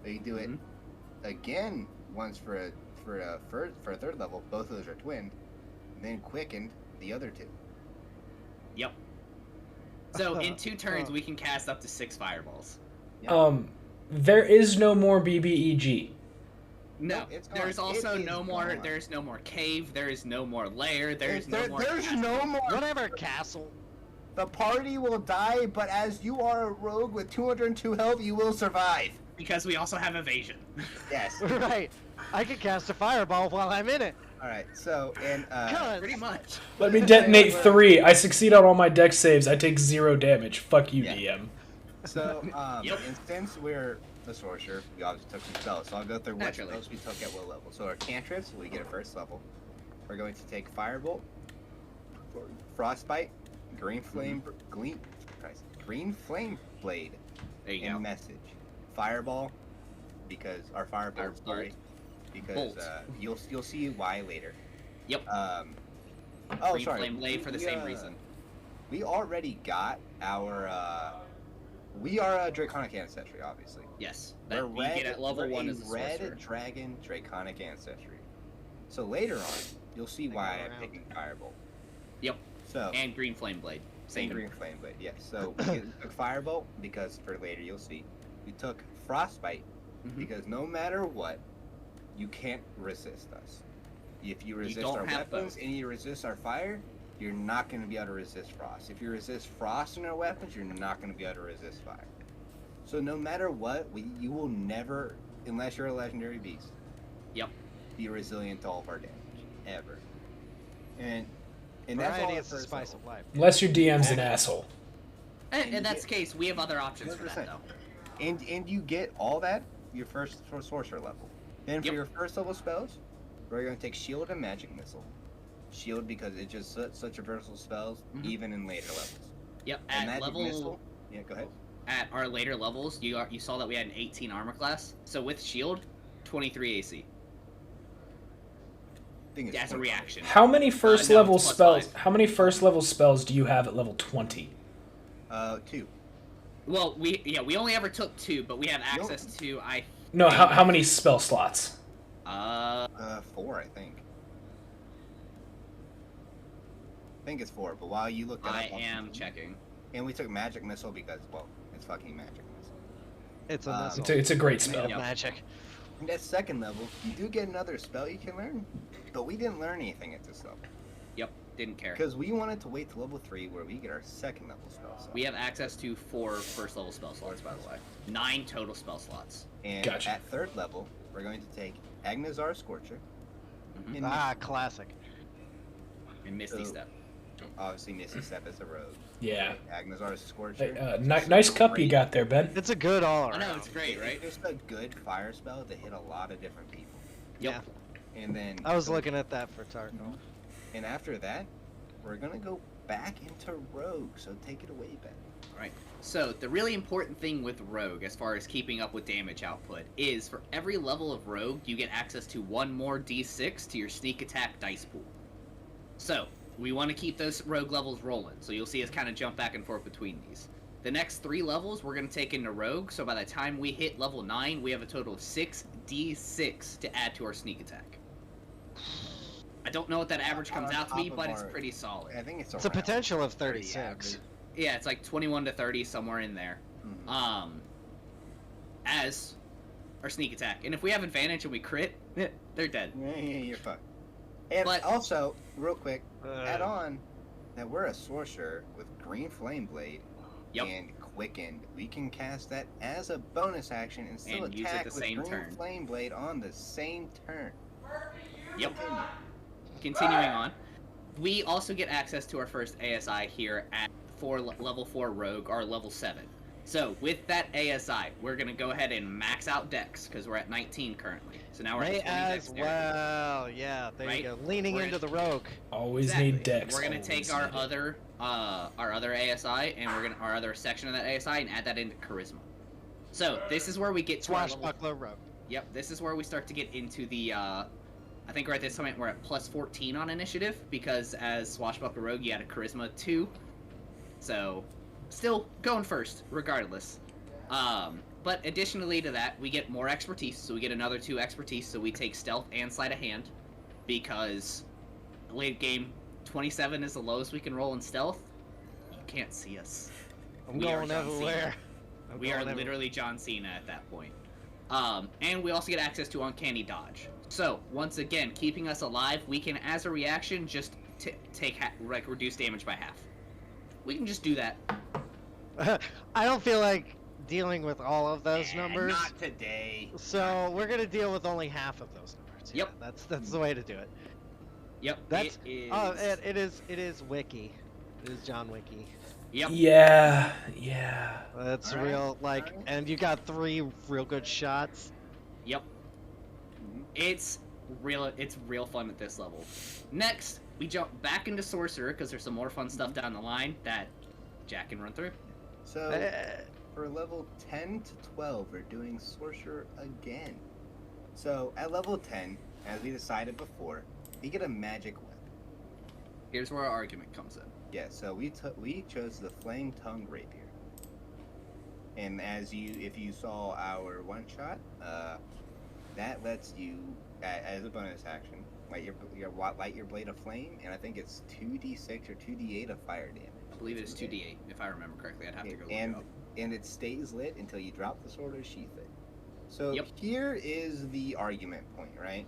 [SPEAKER 1] We can do it
[SPEAKER 2] Mm-hmm.
[SPEAKER 1] again once for a 3rd level. Both of those are twinned. And then quickened the other 2.
[SPEAKER 2] Yep. So in 2 turns, we can cast up to 6 fireballs.
[SPEAKER 3] There is no more BBEG.
[SPEAKER 2] No,
[SPEAKER 1] Nope, it's gone.
[SPEAKER 2] there's also
[SPEAKER 1] It is
[SPEAKER 2] no more.
[SPEAKER 1] gone.
[SPEAKER 2] There's no more cave. There is no more lair. There's no more.
[SPEAKER 1] There's
[SPEAKER 2] castle.
[SPEAKER 1] no more.
[SPEAKER 4] Whatever, castle.
[SPEAKER 1] The party will die, but as you are a rogue with 202 health, you will survive.
[SPEAKER 2] Because we also have evasion.
[SPEAKER 1] Yes.
[SPEAKER 4] Right. I can cast a fireball while I'm in it.
[SPEAKER 1] All right. So and
[SPEAKER 2] Pretty much.
[SPEAKER 3] Let me detonate 3. I succeed on all my dex saves. I take 0 damage. Fuck you,
[SPEAKER 1] Yeah.
[SPEAKER 3] DM.
[SPEAKER 1] so
[SPEAKER 2] Yep.
[SPEAKER 1] and since we're a sorcerer, we obviously took some spells. So I'll go through what
[SPEAKER 2] Naturally.
[SPEAKER 1] spells we took at what level. So our cantrips, we get a 1st level. We're going to take Firebolt, Frostbite, Green Flame, Green Flame Blade,
[SPEAKER 2] There you
[SPEAKER 1] and
[SPEAKER 2] go.
[SPEAKER 1] Message. Fireball, because our Firebolt,
[SPEAKER 2] Firebolt.
[SPEAKER 1] sorry, because
[SPEAKER 2] Bolt.
[SPEAKER 1] you'll see why later.
[SPEAKER 2] Yep.
[SPEAKER 1] Oh,
[SPEAKER 2] Green
[SPEAKER 1] sorry.
[SPEAKER 2] Flame Blade for the
[SPEAKER 1] we,
[SPEAKER 2] same reason.
[SPEAKER 1] We already got our. We are a Draconic Ancestry, obviously.
[SPEAKER 2] Yes.
[SPEAKER 1] We're
[SPEAKER 2] That you get at level
[SPEAKER 1] we're
[SPEAKER 2] 1
[SPEAKER 1] a
[SPEAKER 2] as a
[SPEAKER 1] red
[SPEAKER 2] sorcerer.
[SPEAKER 1] dragon Draconic Ancestry. So later on, you'll see
[SPEAKER 4] They
[SPEAKER 1] why
[SPEAKER 4] go
[SPEAKER 1] I'm
[SPEAKER 4] around.
[SPEAKER 1] picking Firebolt.
[SPEAKER 2] Yep.
[SPEAKER 1] So
[SPEAKER 2] And Green Flame Blade. Same.
[SPEAKER 1] and Green Flame Blade, yes. So we took Firebolt because for later you'll see. We took Frostbite
[SPEAKER 2] Mhm.
[SPEAKER 1] because no matter what, you can't resist us. If you resist
[SPEAKER 2] don't
[SPEAKER 1] our
[SPEAKER 2] have
[SPEAKER 1] weapons
[SPEAKER 2] both.
[SPEAKER 1] and you resist our fire, you're not going to be able to resist frost. If you resist frost in our weapons, you're not going to be able to resist fire. So no matter what, you will never, unless you're a legendary beast,
[SPEAKER 2] Yep.
[SPEAKER 1] be resilient to all of our damage ever. And that's all
[SPEAKER 4] Variety
[SPEAKER 1] at
[SPEAKER 4] is the
[SPEAKER 1] first
[SPEAKER 4] spice
[SPEAKER 1] level.
[SPEAKER 4] of life.
[SPEAKER 3] Unless your DM's an asshole.
[SPEAKER 2] And
[SPEAKER 1] you
[SPEAKER 2] in that's
[SPEAKER 1] get-
[SPEAKER 2] the case, we have other options for that
[SPEAKER 1] 100%.
[SPEAKER 2] though.
[SPEAKER 1] And you get all that your first for sorcerer level. Then for
[SPEAKER 2] Yep.
[SPEAKER 1] your 1st level spells, we're going to take shield and magic missile. Shield because it's just such a versatile spells
[SPEAKER 2] Mhm.
[SPEAKER 1] even in later levels.
[SPEAKER 2] Yep.
[SPEAKER 1] And
[SPEAKER 2] At
[SPEAKER 1] magic
[SPEAKER 2] level
[SPEAKER 1] missile. Yeah, go ahead.
[SPEAKER 2] at our later levels, you saw that we had an 18 armor class. So with shield, 23 AC.
[SPEAKER 1] think it's
[SPEAKER 2] as a
[SPEAKER 1] 25.
[SPEAKER 2] reaction.
[SPEAKER 3] How many first
[SPEAKER 2] No,
[SPEAKER 3] level
[SPEAKER 2] it's plus
[SPEAKER 3] spells?
[SPEAKER 2] 5.
[SPEAKER 3] How many first level spells do you have at level 20?
[SPEAKER 1] 2.
[SPEAKER 2] Well, we only ever took 2, but we have access to
[SPEAKER 3] No, how many spell slots?
[SPEAKER 1] 4, I think. I think it's 4, but while you look that up,
[SPEAKER 2] I am checking.
[SPEAKER 1] And we took Magic Missile because, well, it's fucking Magic Missile.
[SPEAKER 4] It's a missile.
[SPEAKER 3] It's a great
[SPEAKER 4] Made
[SPEAKER 3] spell.
[SPEAKER 4] of magic.
[SPEAKER 1] And at second level, you do get another spell you can learn, but we didn't learn anything at this level.
[SPEAKER 2] Yep, didn't care.
[SPEAKER 1] Because we wanted to wait to level 3 where we get our second level spell slot.
[SPEAKER 2] We have access to 4 first level spell slots, by the way. 9 total spell slots.
[SPEAKER 1] And
[SPEAKER 3] Gotcha.
[SPEAKER 1] at third level, we're going to take Agnazar Scorcher.
[SPEAKER 2] Mhm.
[SPEAKER 1] And
[SPEAKER 4] Classic.
[SPEAKER 2] And Misty
[SPEAKER 1] So-
[SPEAKER 2] Step.
[SPEAKER 1] obviously Misty Step is a rogue.
[SPEAKER 3] Yeah.
[SPEAKER 1] Agnazar Scorcher.
[SPEAKER 3] Hey, nice cup you got there, Ben.
[SPEAKER 4] It's a good all
[SPEAKER 2] I
[SPEAKER 4] around.
[SPEAKER 2] know, it's great, right?
[SPEAKER 1] It's just a good fire spell to hit a lot of different people.
[SPEAKER 2] Yep.
[SPEAKER 1] And then
[SPEAKER 4] I was looking at that for Tarkle.
[SPEAKER 1] And after that, we're gonna go back into Rogue. So take it away, Ben.
[SPEAKER 2] Right. So, the really important thing with Rogue, as far as keeping up with damage output, is for every level of Rogue, you get access to 1 more d6 to your sneak attack dice pool. So, we want to keep those Rogue levels rolling, so you'll see us kind of jump back and forth between these. The next 3 levels we're going to take into Rogue, so by the time we hit level 9, we have a total of 6 d6 to add to our sneak attack. I don't know what that average comes
[SPEAKER 1] On
[SPEAKER 2] out to be,
[SPEAKER 1] top of
[SPEAKER 2] but it's
[SPEAKER 1] our-
[SPEAKER 2] pretty solid.
[SPEAKER 1] I think it's
[SPEAKER 4] It's a
[SPEAKER 1] around
[SPEAKER 4] potential of
[SPEAKER 1] 30
[SPEAKER 4] 36.
[SPEAKER 1] average.
[SPEAKER 2] Yeah, it's like 21 to 30, somewhere in there.
[SPEAKER 1] Mhm.
[SPEAKER 2] As our sneak attack. And if we have advantage and we crit, they're dead.
[SPEAKER 1] Yeah, you're fucked. And
[SPEAKER 2] But-
[SPEAKER 1] also, real quick, add
[SPEAKER 4] Uh,
[SPEAKER 1] on that we're a sorcerer with Green Flame Blade
[SPEAKER 2] Yep.
[SPEAKER 1] and Quickened. We can cast that as a bonus action and still
[SPEAKER 2] And use it
[SPEAKER 1] attack
[SPEAKER 2] the
[SPEAKER 1] with
[SPEAKER 2] same
[SPEAKER 1] Green
[SPEAKER 2] turn.
[SPEAKER 1] Flame Blade on the same turn.
[SPEAKER 2] Yep.
[SPEAKER 1] Continue.
[SPEAKER 2] Continuing on, we also get access to our first ASI here at level 4 Rogue, or level 7. So with that ASI, we're going to go ahead and max out Dex, because we're at 19 currently. So now we're at
[SPEAKER 4] May
[SPEAKER 2] 20
[SPEAKER 4] as
[SPEAKER 2] Dexterity.
[SPEAKER 4] well. Yeah, there
[SPEAKER 2] Right?
[SPEAKER 4] you go. Leaning
[SPEAKER 2] We're
[SPEAKER 4] into
[SPEAKER 2] gonna-
[SPEAKER 4] the rogue.
[SPEAKER 3] Always
[SPEAKER 2] Exactly.
[SPEAKER 3] need decks.
[SPEAKER 2] We're gonna
[SPEAKER 3] always
[SPEAKER 2] take our
[SPEAKER 3] need it.
[SPEAKER 2] other ASI, and we're gonna our other section of that ASI, and add that into Charisma. So this is where we get to our level.
[SPEAKER 4] Swashbuckler rogue.
[SPEAKER 2] Yep, this is where we start to get into the. I think right at this point we're at plus 14 on initiative, because as Swashbuckler Rogue, you had a Charisma 2. So, still going first, regardless. But additionally to that, we get more expertise, so we get another 2 expertise, so we take Stealth and Sleight of Hand, because late game, 27 is the lowest we can roll in Stealth. You can't see us.
[SPEAKER 4] I'm
[SPEAKER 2] We are
[SPEAKER 4] going
[SPEAKER 2] John Cena.
[SPEAKER 4] everywhere.
[SPEAKER 2] We are literally John Cena at that point. And we also get access to Uncanny Dodge. So, once again, keeping us alive, we can, as a reaction, just reduce damage by half. We can just do that.
[SPEAKER 4] I don't feel like dealing with all of those numbers.
[SPEAKER 1] Not today.
[SPEAKER 4] So we're gonna deal with only half of those numbers.
[SPEAKER 2] Yep.
[SPEAKER 4] Yeah, that's the way to do it.
[SPEAKER 2] Yep.
[SPEAKER 4] That's
[SPEAKER 2] it is.
[SPEAKER 4] oh, it is Wiki. It is John Wiki.
[SPEAKER 2] Yep.
[SPEAKER 3] Yeah.
[SPEAKER 4] That's
[SPEAKER 1] Alright,
[SPEAKER 4] real like,
[SPEAKER 1] alright.
[SPEAKER 4] and you got 3 real good shots.
[SPEAKER 2] Yep. It's real fun at this level. Next, we jump back into Sorcerer, because there's some more fun stuff down the line that Jack can run through.
[SPEAKER 1] So,
[SPEAKER 4] Eh,
[SPEAKER 1] for level 10 to 12, we're doing Sorcerer again. So, at level 10, as we decided before, we get a magic weapon.
[SPEAKER 2] Here's where our argument comes in.
[SPEAKER 1] Yeah, so we chose the Flame Tongue Rapier. And if you saw our one shot, that lets you, as a bonus action, light your blade of flame, and I think it's 2d6 or 2d8 of fire damage.
[SPEAKER 2] I believe it is 2d8, if I remember correctly. I'd have to go look
[SPEAKER 1] and
[SPEAKER 2] it up.
[SPEAKER 1] and it stays lit until you drop the sword or sheath it. So
[SPEAKER 2] Yep.
[SPEAKER 1] here is the argument point, right?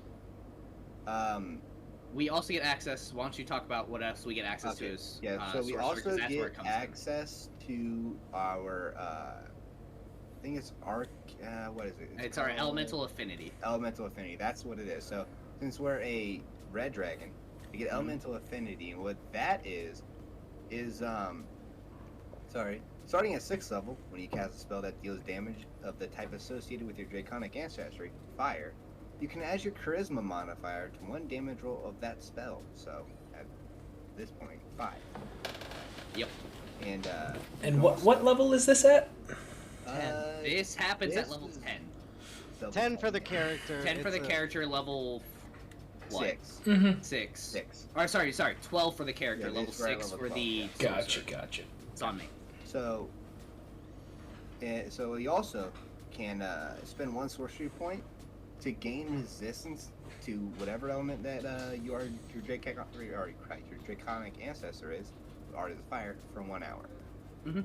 [SPEAKER 2] We also get access. Why don't you talk about what else we get access to? As,
[SPEAKER 1] Yeah, so we
[SPEAKER 2] Sorcerer, 'cause
[SPEAKER 1] also
[SPEAKER 2] that's where it
[SPEAKER 1] get
[SPEAKER 2] comes in.
[SPEAKER 1] access to our, I think it's what is it?
[SPEAKER 2] It's our
[SPEAKER 1] called
[SPEAKER 2] Elemental Affinity.
[SPEAKER 1] Elemental Affinity, that's what it is. So, since we're a red dragon, we get Elemental Affinity, and what that is, starting at 6th level, when you cast a spell that deals damage of the type associated with your Draconic ancestry, fire, you can add your Charisma modifier to 1 damage roll of that spell. So, at this point, 5.
[SPEAKER 2] Yep.
[SPEAKER 1] And,
[SPEAKER 3] And what level is this at?
[SPEAKER 2] This happens at
[SPEAKER 1] this
[SPEAKER 2] level
[SPEAKER 1] is
[SPEAKER 2] 10.
[SPEAKER 1] double
[SPEAKER 4] 10 for the character.
[SPEAKER 2] 10 for
[SPEAKER 4] it's
[SPEAKER 2] the
[SPEAKER 4] a-
[SPEAKER 2] character, level deploy.
[SPEAKER 3] Mm-hmm.
[SPEAKER 2] 6.
[SPEAKER 1] 6.
[SPEAKER 2] Or sorry, 12 for the character,
[SPEAKER 1] Yeah,
[SPEAKER 2] level
[SPEAKER 1] this is right
[SPEAKER 2] 6
[SPEAKER 1] level
[SPEAKER 2] for
[SPEAKER 1] 12,
[SPEAKER 2] the
[SPEAKER 1] yeah.
[SPEAKER 2] sorcerer.
[SPEAKER 3] Gotcha.
[SPEAKER 2] It's on me.
[SPEAKER 1] So you also can spend 1 sorcery point to gain resistance to whatever element that your draconic ancestor is, Art of the Fire, for 1 hour.
[SPEAKER 2] Mhm.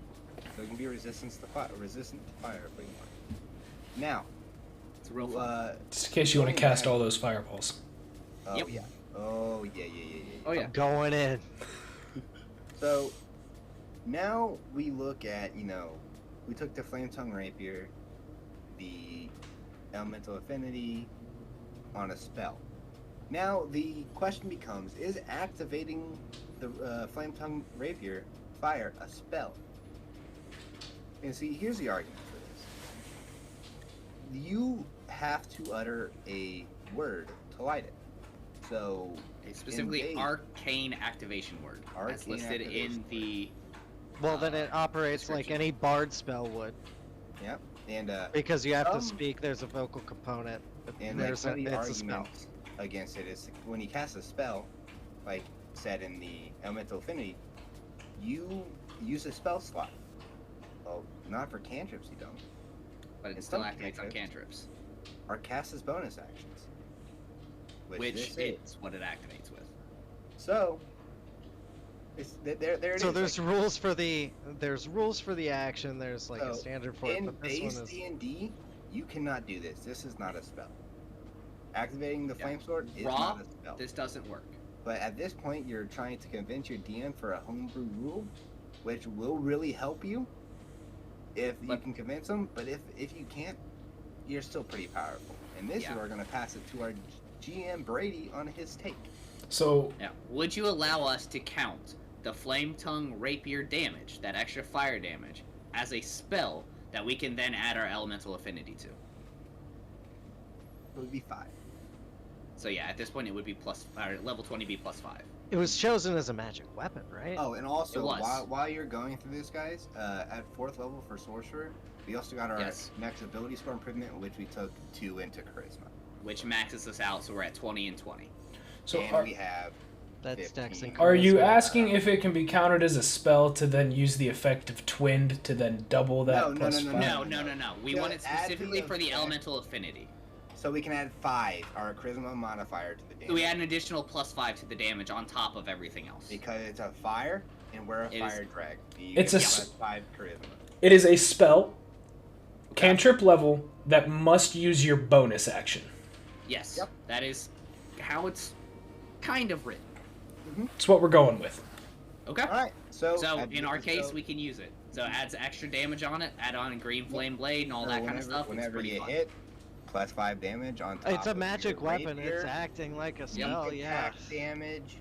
[SPEAKER 1] So it can be resistant to fire if you want. Now,
[SPEAKER 2] It's real fun.
[SPEAKER 3] Just in case you want to cast all those fireballs.
[SPEAKER 1] Oh
[SPEAKER 2] Yep.
[SPEAKER 1] yeah. Oh yeah.
[SPEAKER 2] Oh yeah.
[SPEAKER 4] I'm going in.
[SPEAKER 1] So now we look at, we took the Flame Tongue Rapier, the Elemental Affinity on a spell. Now the question becomes, is activating the Flame Tongue Rapier fire a spell? And see, here's the argument for this. You have to utter a word to light it. So
[SPEAKER 2] Specifically,
[SPEAKER 1] in
[SPEAKER 2] arcane activation word. That's
[SPEAKER 1] Arcane
[SPEAKER 2] listed in
[SPEAKER 1] activation
[SPEAKER 2] the.
[SPEAKER 4] Well, then it operates like
[SPEAKER 2] description.
[SPEAKER 4] any bard spell would,
[SPEAKER 1] Yep. And
[SPEAKER 4] because you have to
[SPEAKER 1] Um,
[SPEAKER 4] speak. There's a vocal component.
[SPEAKER 1] And like
[SPEAKER 4] There's
[SPEAKER 1] one of the
[SPEAKER 4] it's a spell.
[SPEAKER 1] arguments against it is when you cast a spell, like said in the Elemental Affinity, you use a spell slot. Well, not for cantrips, you don't.
[SPEAKER 2] But it
[SPEAKER 1] in
[SPEAKER 2] still
[SPEAKER 1] some
[SPEAKER 2] activates on
[SPEAKER 1] cantrips.
[SPEAKER 2] cantrips.
[SPEAKER 1] Or cast as bonus actions.
[SPEAKER 2] Which
[SPEAKER 1] this
[SPEAKER 2] is what it activates with.
[SPEAKER 1] So, there it
[SPEAKER 4] So
[SPEAKER 1] is.
[SPEAKER 4] there's rules for the action. There's like a
[SPEAKER 1] So,
[SPEAKER 4] standard for it,
[SPEAKER 1] in
[SPEAKER 4] but this one
[SPEAKER 1] base
[SPEAKER 4] is
[SPEAKER 1] D&D, you cannot do this. This is not a spell. Activating the
[SPEAKER 2] Yeah.
[SPEAKER 1] Flame Sword is
[SPEAKER 2] Raw,
[SPEAKER 1] not a spell.
[SPEAKER 2] this doesn't work.
[SPEAKER 1] But at this point, you're trying to convince your DM for a homebrew rule, which will really help you if you
[SPEAKER 2] But-
[SPEAKER 1] can convince them. But if you can't, you're still pretty powerful. And this
[SPEAKER 2] Yeah.
[SPEAKER 1] we're going to pass it to our GM Brady on his take.
[SPEAKER 3] So
[SPEAKER 2] Now, would you allow us to count the Flame Tongue Rapier damage, that extra fire damage, as a spell that we can then add our Elemental Affinity to?
[SPEAKER 1] It would be 5.
[SPEAKER 2] So yeah, at this point it would be level 20 be +5.
[SPEAKER 4] it was chosen as a magic weapon, right?
[SPEAKER 1] Oh, and also,
[SPEAKER 2] It was.
[SPEAKER 1] while you're going through this, guys, at 4th level for Sorcerer, we also got our
[SPEAKER 2] Yes.
[SPEAKER 1] next ability score improvement, which we took 2 into Charisma.
[SPEAKER 2] Which maxes us out, so we're at 20 and 20.
[SPEAKER 3] so
[SPEAKER 1] And we have
[SPEAKER 4] That's Dex and
[SPEAKER 1] 15.
[SPEAKER 3] are you
[SPEAKER 4] charisma.
[SPEAKER 3] asking if it can be counted as a spell to then use the effect of Twinned to then double that
[SPEAKER 1] No,
[SPEAKER 3] plus
[SPEAKER 1] no,
[SPEAKER 3] 5?
[SPEAKER 2] No. We
[SPEAKER 1] Yeah,
[SPEAKER 2] want it
[SPEAKER 1] add the
[SPEAKER 2] specifically for the
[SPEAKER 1] effect.
[SPEAKER 2] Elemental Affinity.
[SPEAKER 1] So we can add 5, our Charisma modifier to the damage.
[SPEAKER 2] So we add an additional +5 to the damage on top of everything else.
[SPEAKER 1] Because it's a fire, and we're a
[SPEAKER 2] It
[SPEAKER 1] fire
[SPEAKER 2] is-
[SPEAKER 1] drag. You
[SPEAKER 3] It's
[SPEAKER 1] get
[SPEAKER 3] a
[SPEAKER 1] plus 5 charisma.
[SPEAKER 3] It is a spell, cantrip level, that must use your bonus action.
[SPEAKER 2] Yes,
[SPEAKER 1] Yep.
[SPEAKER 2] that is how it's kind of written.
[SPEAKER 3] It's what we're going with.
[SPEAKER 2] Okay.
[SPEAKER 1] All right. So
[SPEAKER 2] In our case, we can use it. So it adds extra damage on it, add on a green flame blade and all that kind of stuff.
[SPEAKER 1] Whenever
[SPEAKER 2] it's pretty
[SPEAKER 1] you
[SPEAKER 2] fun.
[SPEAKER 1] hit, plus 5 damage on top.
[SPEAKER 4] It's a
[SPEAKER 1] of
[SPEAKER 4] magic
[SPEAKER 1] your
[SPEAKER 4] weapon.
[SPEAKER 1] rapier,
[SPEAKER 4] It's acting like a
[SPEAKER 1] your
[SPEAKER 4] spell. Yeah.
[SPEAKER 1] attack damage,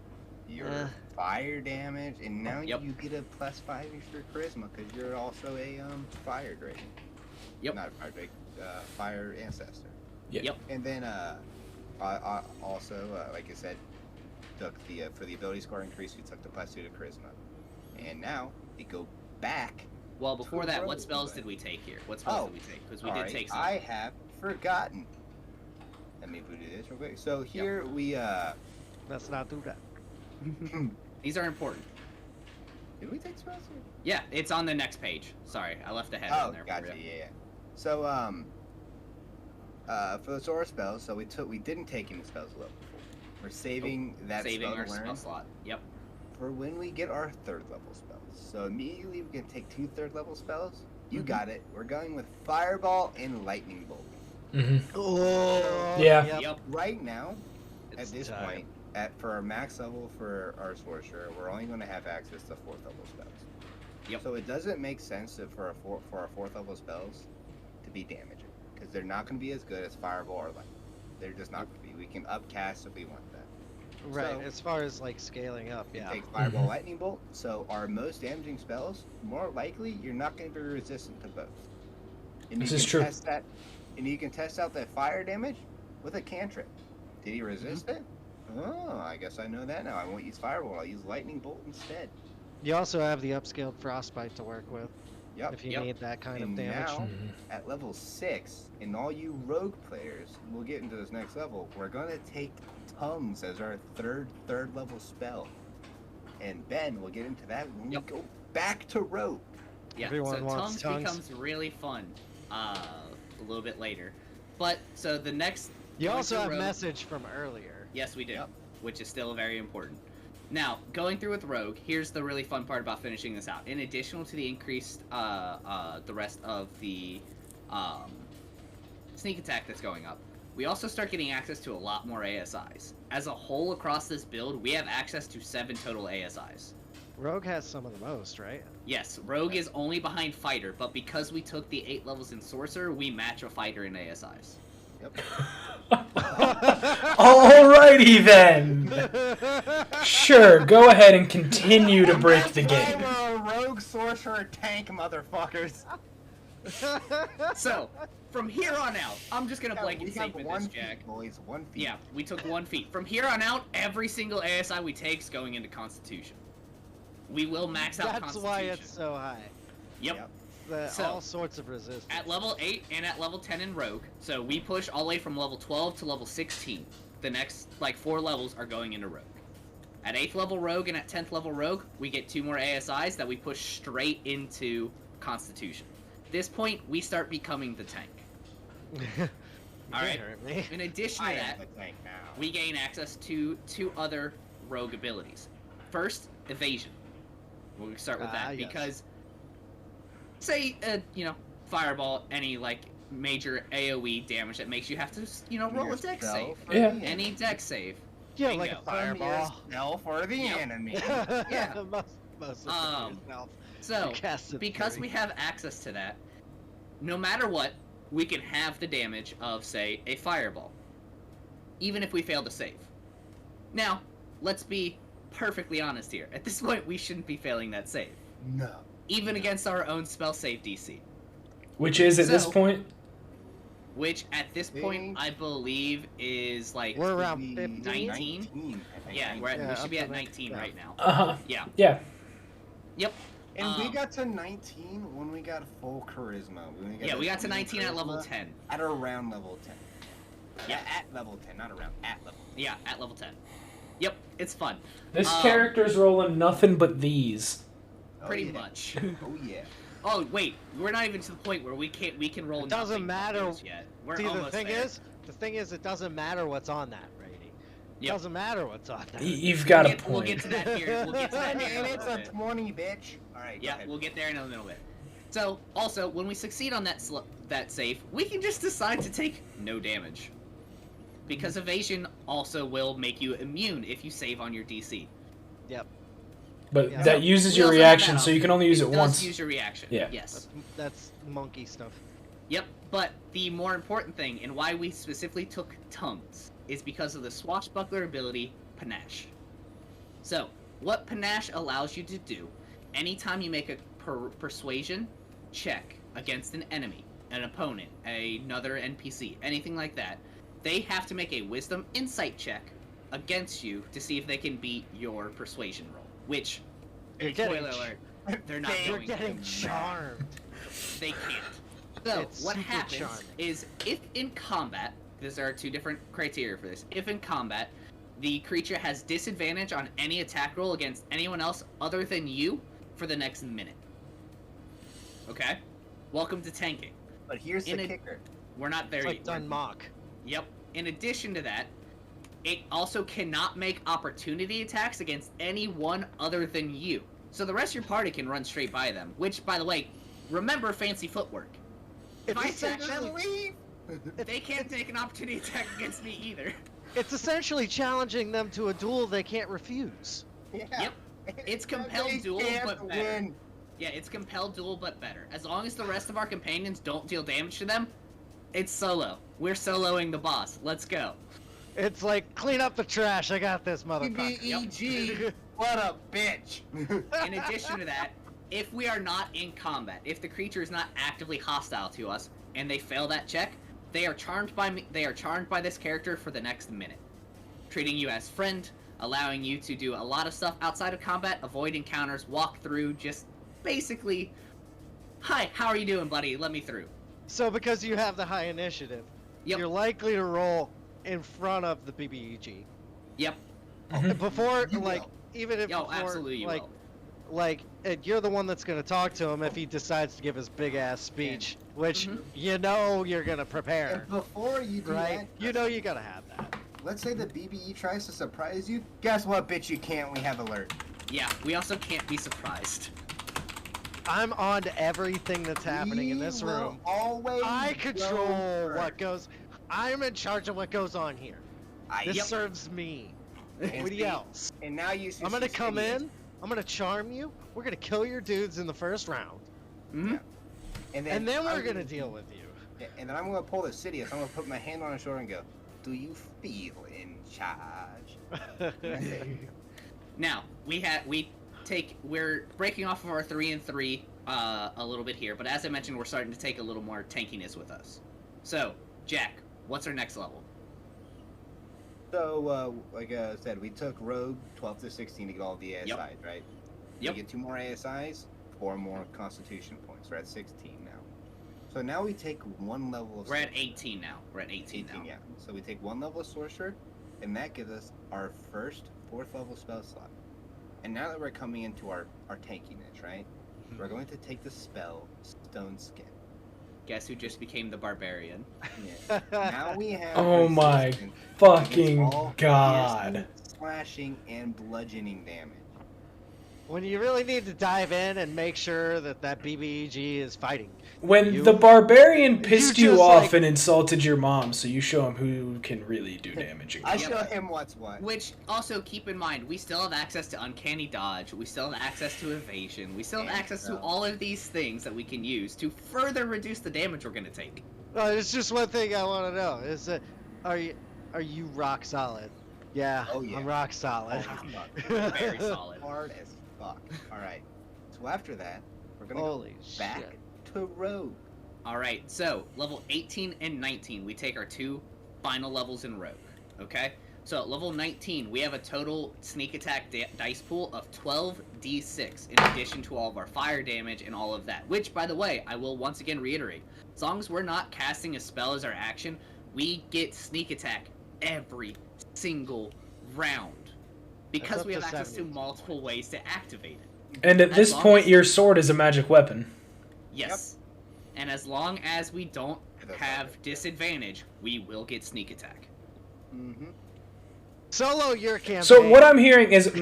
[SPEAKER 1] your fire damage, and now
[SPEAKER 2] Yep.
[SPEAKER 1] you get a plus 5 extra charisma because you're also a fire drake.
[SPEAKER 2] Yep.
[SPEAKER 1] Not a fire drake, fire ancestor.
[SPEAKER 2] Yep.
[SPEAKER 1] And then I also, like I said, took the for the ability score increase, we took the plus 2 to charisma, and now we go back.
[SPEAKER 2] Well, before
[SPEAKER 1] Two
[SPEAKER 2] that, what
[SPEAKER 1] rows,
[SPEAKER 2] spells
[SPEAKER 1] but-
[SPEAKER 2] did we take here? What spells
[SPEAKER 1] Oh,
[SPEAKER 2] did we take? Because we
[SPEAKER 1] All
[SPEAKER 2] did
[SPEAKER 1] right,
[SPEAKER 2] take some.
[SPEAKER 1] I have forgotten. Let me do this real quick. So here we
[SPEAKER 4] Let's not do that.
[SPEAKER 2] These are important.
[SPEAKER 1] did we take spells here?
[SPEAKER 2] Yeah, it's on the next page. Sorry, I left a header
[SPEAKER 1] Oh,
[SPEAKER 2] on there
[SPEAKER 1] gotcha.
[SPEAKER 2] for you.
[SPEAKER 1] Yeah. So for the Sorcerer spells, so we didn't take any spells level before. We're saving that
[SPEAKER 2] Saving
[SPEAKER 1] spell
[SPEAKER 2] our
[SPEAKER 1] to learn
[SPEAKER 2] spell slot. Yep.
[SPEAKER 1] for when we get our 3rd level spells. So immediately we can take 2 3rd level spells. You got it. We're going with Fireball and Lightning Bolt.
[SPEAKER 3] Mm-hmm.
[SPEAKER 4] Oh,
[SPEAKER 3] Yeah.
[SPEAKER 4] Yep.
[SPEAKER 2] Yep.
[SPEAKER 1] Right now,
[SPEAKER 4] It's
[SPEAKER 1] at this
[SPEAKER 4] time.
[SPEAKER 1] point, for our max level for our Sorcerer, we're only going to have access to 4th level spells.
[SPEAKER 2] Yep.
[SPEAKER 1] So it doesn't make sense for our 4th level spells to be damaging because they're not going to be as good as Fireball or Lightning. They're just not going to be. We can upcast if we want that.
[SPEAKER 4] Right.
[SPEAKER 1] So-
[SPEAKER 4] As far as like scaling up,
[SPEAKER 1] You
[SPEAKER 4] yeah.
[SPEAKER 1] take Fireball,
[SPEAKER 3] Mhm.
[SPEAKER 1] Lightning Bolt. So our most damaging spells, more likely, you're not going to be resistant to both. And
[SPEAKER 3] This
[SPEAKER 1] you
[SPEAKER 3] is
[SPEAKER 1] can
[SPEAKER 3] true.
[SPEAKER 1] Test that, and you can test out that fire damage with a cantrip. Did he resist it? Oh, I guess I know that now. I won't use Fireball. I'll use Lightning Bolt instead.
[SPEAKER 4] You also have the upscaled frostbite to work with.
[SPEAKER 1] Yep.
[SPEAKER 4] if you
[SPEAKER 2] Yep.
[SPEAKER 4] need that kind of
[SPEAKER 1] And
[SPEAKER 4] damage.
[SPEAKER 1] now,
[SPEAKER 3] Mhm.
[SPEAKER 1] at level 6, and all you rogue players, we'll get into this next level, we're gonna take Tongues as our third level spell. And Ben will get into that when
[SPEAKER 2] Yep.
[SPEAKER 1] we go back to rogue.
[SPEAKER 2] Yeah,
[SPEAKER 4] Everyone
[SPEAKER 2] so
[SPEAKER 4] wants tongues.
[SPEAKER 2] becomes really fun a little bit later. But, so the next...
[SPEAKER 4] You
[SPEAKER 2] going
[SPEAKER 4] also
[SPEAKER 2] through
[SPEAKER 4] have
[SPEAKER 2] rogue-
[SPEAKER 4] message from earlier.
[SPEAKER 2] Yes, we do,
[SPEAKER 1] Yep.
[SPEAKER 2] which is still very important. Now, going through with Rogue, here's the really fun part about finishing this out. In addition to the increased, the rest of the sneak attack that's going up, we also start getting access to a lot more ASIs. As a whole across this build, we have access to 7 total ASIs.
[SPEAKER 4] Rogue has some of the most, right?
[SPEAKER 2] Yes, Rogue is only behind Fighter, but because we took the 8 levels in Sorcerer, we match a Fighter in ASIs.
[SPEAKER 1] Yep.
[SPEAKER 3] Alrighty then. Sure, go ahead and continue to break the
[SPEAKER 1] That's
[SPEAKER 3] game.
[SPEAKER 1] why we're a rogue sorcerer tank, motherfuckers.
[SPEAKER 2] So, from here on out, I'm just gonna
[SPEAKER 1] Yeah,
[SPEAKER 2] blanket
[SPEAKER 1] we have
[SPEAKER 2] statement
[SPEAKER 1] one
[SPEAKER 2] this,
[SPEAKER 1] feat,
[SPEAKER 2] Jack.
[SPEAKER 1] boys. 1 feet.
[SPEAKER 2] Yeah, we took 1 feat. From here on out, every single ASI we take is going into Constitution. We will max out
[SPEAKER 4] That's
[SPEAKER 2] Constitution.
[SPEAKER 4] why it's so high.
[SPEAKER 2] Yep.
[SPEAKER 4] The,
[SPEAKER 2] So,
[SPEAKER 4] all sorts of resistance.
[SPEAKER 2] At level 8 and at level 10 in Rogue, so we push all the way from level 12 to level 16. The next, 4 levels are going into Rogue. At 8th level Rogue and at 10th level Rogue, we get 2 more ASIs that we push straight into Constitution. At this point, we start becoming the tank. Alright.
[SPEAKER 4] Hurt me.
[SPEAKER 2] In addition
[SPEAKER 1] I
[SPEAKER 2] to
[SPEAKER 1] am
[SPEAKER 2] that,
[SPEAKER 1] the tank now.
[SPEAKER 2] we gain access to 2 other Rogue abilities. First, Evasion. We'll start with that,
[SPEAKER 4] yes.
[SPEAKER 2] because say, Fireball, any, major AoE damage that makes you have to, roll a dex save.
[SPEAKER 1] Yourself or
[SPEAKER 3] Yeah.
[SPEAKER 1] the
[SPEAKER 2] Any dex save.
[SPEAKER 4] Yeah,
[SPEAKER 2] Bingo.
[SPEAKER 4] like a
[SPEAKER 1] From
[SPEAKER 4] fireball.
[SPEAKER 1] yourself or the
[SPEAKER 2] Yep.
[SPEAKER 1] enemy.
[SPEAKER 2] Yeah.
[SPEAKER 4] most of yourself.
[SPEAKER 2] So,
[SPEAKER 4] You cast it
[SPEAKER 2] because
[SPEAKER 4] free.
[SPEAKER 2] we have access to that, no matter what, we can have the damage of, say, a Fireball. Even if we fail to save. Now, let's be perfectly honest here. At this point, we shouldn't be failing that save.
[SPEAKER 1] No.
[SPEAKER 2] Even against our own spell save DC.
[SPEAKER 3] Which is at this
[SPEAKER 2] So-
[SPEAKER 3] point?
[SPEAKER 2] Which, at this point, I believe is,
[SPEAKER 4] We're around
[SPEAKER 1] Be
[SPEAKER 4] 15?
[SPEAKER 2] 19?
[SPEAKER 1] 19, I think.
[SPEAKER 2] Yeah,
[SPEAKER 4] Yeah,
[SPEAKER 2] we should be
[SPEAKER 4] up
[SPEAKER 2] at
[SPEAKER 4] to
[SPEAKER 2] 19
[SPEAKER 4] yeah.
[SPEAKER 2] right now.
[SPEAKER 3] Uh-huh.
[SPEAKER 2] Yeah.
[SPEAKER 3] Yeah.
[SPEAKER 2] Yep.
[SPEAKER 1] And we
[SPEAKER 2] Um,
[SPEAKER 1] got to 19 when we got full charisma. When
[SPEAKER 2] Yeah, we got to 19 at level
[SPEAKER 1] charisma
[SPEAKER 2] 10.
[SPEAKER 1] At around level 10.
[SPEAKER 2] Yeah.
[SPEAKER 1] At level 10, not around. At level.
[SPEAKER 2] Yeah, at level 10. Yep, it's fun.
[SPEAKER 3] This
[SPEAKER 2] Um,
[SPEAKER 3] character's rolling nothing but these.
[SPEAKER 1] Oh,
[SPEAKER 2] Pretty
[SPEAKER 1] yeah.
[SPEAKER 2] much.
[SPEAKER 1] Oh yeah.
[SPEAKER 2] Oh, wait, we're not even to the point where we can roll
[SPEAKER 4] It doesn't
[SPEAKER 2] nothing but
[SPEAKER 4] matter.
[SPEAKER 2] those yet. We're
[SPEAKER 4] See, the
[SPEAKER 2] almost
[SPEAKER 4] thing
[SPEAKER 2] there.
[SPEAKER 4] is, it doesn't matter what's on that, Brady. It
[SPEAKER 2] Yep.
[SPEAKER 4] doesn't matter what's on that.
[SPEAKER 3] You've got a
[SPEAKER 2] We'll
[SPEAKER 3] point.
[SPEAKER 2] get to that here. We'll get to that
[SPEAKER 1] And
[SPEAKER 2] here in a
[SPEAKER 1] it's
[SPEAKER 2] little
[SPEAKER 1] a
[SPEAKER 2] bit.
[SPEAKER 1] 20, bitch. Alright, go
[SPEAKER 2] Yeah,
[SPEAKER 1] ahead.
[SPEAKER 2] we'll get there in a little bit. So, also, when we succeed on that that save, we can just decide to take no damage. Because evasion also will make you immune if you save on your DC.
[SPEAKER 4] Yep.
[SPEAKER 3] But
[SPEAKER 4] Yeah.
[SPEAKER 3] that
[SPEAKER 2] So,
[SPEAKER 3] uses
[SPEAKER 2] we
[SPEAKER 3] your
[SPEAKER 2] also have
[SPEAKER 3] reaction,
[SPEAKER 2] that
[SPEAKER 3] so you can only use it
[SPEAKER 2] does
[SPEAKER 3] once.
[SPEAKER 2] use your reaction.
[SPEAKER 3] Yeah.
[SPEAKER 2] Yes.
[SPEAKER 4] That's monkey stuff.
[SPEAKER 2] Yep, but the more important thing, and why we specifically took Tongues, is because of the Swashbuckler ability, Panache. So, what Panache allows you to do, anytime you make a persuasion check against an enemy, an opponent, another NPC, anything like that, they have to make a Wisdom Insight check against you to see if they can beat your persuasion roll. Which,
[SPEAKER 4] You're getting
[SPEAKER 2] spoiler alert, they're not
[SPEAKER 1] They're
[SPEAKER 2] going
[SPEAKER 4] You're
[SPEAKER 2] to.
[SPEAKER 4] getting charmed.
[SPEAKER 2] They can't. So,
[SPEAKER 4] It's
[SPEAKER 2] what
[SPEAKER 4] super
[SPEAKER 2] happens
[SPEAKER 4] charming.
[SPEAKER 2] is, if in combat, because there are 2 different criteria for this, if in combat, the creature has disadvantage on any attack roll against anyone else other than you for the next minute. Okay? Welcome to tanking.
[SPEAKER 1] But here's the
[SPEAKER 2] in a-
[SPEAKER 1] kicker.
[SPEAKER 2] We're not there
[SPEAKER 4] It's like
[SPEAKER 2] yet.
[SPEAKER 4] done mock.
[SPEAKER 2] Yep. In addition to that, it also cannot make opportunity attacks against anyone other than you. So the rest of your party can run straight by them. Which, by the way, remember fancy footwork. If I attack them, they can't take an opportunity attack against me either.
[SPEAKER 4] It's essentially challenging them to a duel they can't refuse.
[SPEAKER 1] Yeah.
[SPEAKER 2] Yep. It's compelled
[SPEAKER 1] They
[SPEAKER 2] duel,
[SPEAKER 1] can't
[SPEAKER 2] but better.
[SPEAKER 1] win.
[SPEAKER 2] Yeah, it's compelled duel, but better. As long as the rest of our companions don't deal damage to them, it's solo. We're soloing the boss. Let's go.
[SPEAKER 4] It's like, clean up the trash, I got this, motherfucker.
[SPEAKER 1] BBEG. What a bitch.
[SPEAKER 2] In addition to that, if we are not in combat, if the creature is not actively hostile to us, and they fail that check, they are charmed by me. They are charmed by this character for the next minute, treating you as friend, allowing you to do a lot of stuff outside of combat, avoid encounters, walk through, just basically Hi, how are you doing, buddy? Let me through.
[SPEAKER 4] So because you have the high initiative,
[SPEAKER 2] Yep.
[SPEAKER 4] you're likely to roll in front of the BBEG.
[SPEAKER 2] Yep.
[SPEAKER 4] Before,
[SPEAKER 1] You
[SPEAKER 4] like,
[SPEAKER 1] will.
[SPEAKER 4] even if
[SPEAKER 2] Yo,
[SPEAKER 4] before,
[SPEAKER 2] absolutely you
[SPEAKER 4] like,
[SPEAKER 2] will.
[SPEAKER 4] you're the one that's gonna talk to him if he decides to give his big ass speech, which
[SPEAKER 2] Mhm.
[SPEAKER 4] you know you're gonna prepare,
[SPEAKER 1] And before you do
[SPEAKER 4] right?
[SPEAKER 1] that,
[SPEAKER 4] You know you gotta have that.
[SPEAKER 1] let's say the BBE tries to surprise you. Guess what, bitch? You can't. We have alert.
[SPEAKER 2] Yeah, we also can't be surprised.
[SPEAKER 4] I'm on to everything that's happening in
[SPEAKER 1] We
[SPEAKER 4] this
[SPEAKER 1] will
[SPEAKER 4] room.
[SPEAKER 1] Always.
[SPEAKER 4] I
[SPEAKER 1] go
[SPEAKER 4] control
[SPEAKER 1] first.
[SPEAKER 4] what goes. I'm in charge of what goes on here. This
[SPEAKER 2] Yep.
[SPEAKER 4] serves me.
[SPEAKER 1] And
[SPEAKER 4] Nobody
[SPEAKER 1] see,
[SPEAKER 4] else.
[SPEAKER 1] And now you.
[SPEAKER 4] I'm gonna come in. I'm gonna charm you. We're gonna kill your dudes in the first round,
[SPEAKER 2] Mhm.
[SPEAKER 1] And
[SPEAKER 4] and then we're
[SPEAKER 1] I'm
[SPEAKER 4] gonna deal with you.
[SPEAKER 1] And then I'm gonna pull the Sidious. I'm gonna put my hand on his shoulder and go, "Do you feel in charge?"
[SPEAKER 2] Now we're breaking off of our 3 and 3 a little bit here, but as I mentioned, we're starting to take a little more tankiness with us. So, Jack, what's our next level?
[SPEAKER 1] So, like I said, we took Rogue 12 to 16 to get all the ASIs, right?
[SPEAKER 2] Yep.
[SPEAKER 1] We get 2 more ASIs, 4 more Constitution points. We're at 16 now. So now we take 1 level of.
[SPEAKER 2] We're at 18 now. We're at 18 now.
[SPEAKER 1] yeah. So we take 1 level of Sorcerer, and that gives us our first 4th level spell slot. And now that we're coming into our tankiness, right? We're going to take the spell Stone Skin.
[SPEAKER 2] Guess who just became the barbarian?
[SPEAKER 1] Yeah. Now we have.
[SPEAKER 3] Oh my
[SPEAKER 1] resistance
[SPEAKER 3] fucking
[SPEAKER 1] against all
[SPEAKER 3] god.
[SPEAKER 1] piercing, slashing, and bludgeoning damage.
[SPEAKER 4] When you really need to dive in and make sure that BBEG is fighting.
[SPEAKER 3] When
[SPEAKER 4] You-
[SPEAKER 3] the barbarian pissed you
[SPEAKER 4] just,
[SPEAKER 3] off
[SPEAKER 4] like-
[SPEAKER 3] and insulted your mom, so you show him who can really do damage.
[SPEAKER 1] I
[SPEAKER 2] Yep.
[SPEAKER 1] show him what's what.
[SPEAKER 2] Which, also, keep in mind, we still have access to Uncanny Dodge, we still have access to Evasion, we still have
[SPEAKER 1] And
[SPEAKER 2] access to
[SPEAKER 1] so-
[SPEAKER 2] all of these things that we can use to further reduce the damage we're going to take.
[SPEAKER 4] It's just one thing I want to know: is that are you rock solid? Yeah,
[SPEAKER 1] Oh, yeah.
[SPEAKER 4] I'm rock solid.
[SPEAKER 2] Very solid.
[SPEAKER 1] Hard as fuck. Alright. So after that, we're gonna
[SPEAKER 4] Holy
[SPEAKER 1] go back
[SPEAKER 4] shit.
[SPEAKER 1] to Rogue.
[SPEAKER 2] Alright, so, level 18 and 19, we take our 2 final levels in Rogue, okay? So, at level 19, we have a total sneak attack dice pool of 12d6, in addition to all of our fire damage and all of that. Which, by the way, I will once again reiterate, as long as we're not casting a spell as our action, we get sneak attack every single round. Because
[SPEAKER 4] up
[SPEAKER 2] we
[SPEAKER 4] to
[SPEAKER 2] have access to
[SPEAKER 4] 70
[SPEAKER 2] multiple ways to activate it.
[SPEAKER 3] And at
[SPEAKER 2] As
[SPEAKER 3] this
[SPEAKER 2] long
[SPEAKER 3] point,
[SPEAKER 2] as-
[SPEAKER 3] your sword is a magic weapon.
[SPEAKER 2] Yes. And as long as we don't
[SPEAKER 1] It does
[SPEAKER 2] have
[SPEAKER 1] that.
[SPEAKER 2] disadvantage, we will get sneak attack.
[SPEAKER 1] Mm-hmm.
[SPEAKER 4] Solo your campaign.
[SPEAKER 3] So what I'm hearing is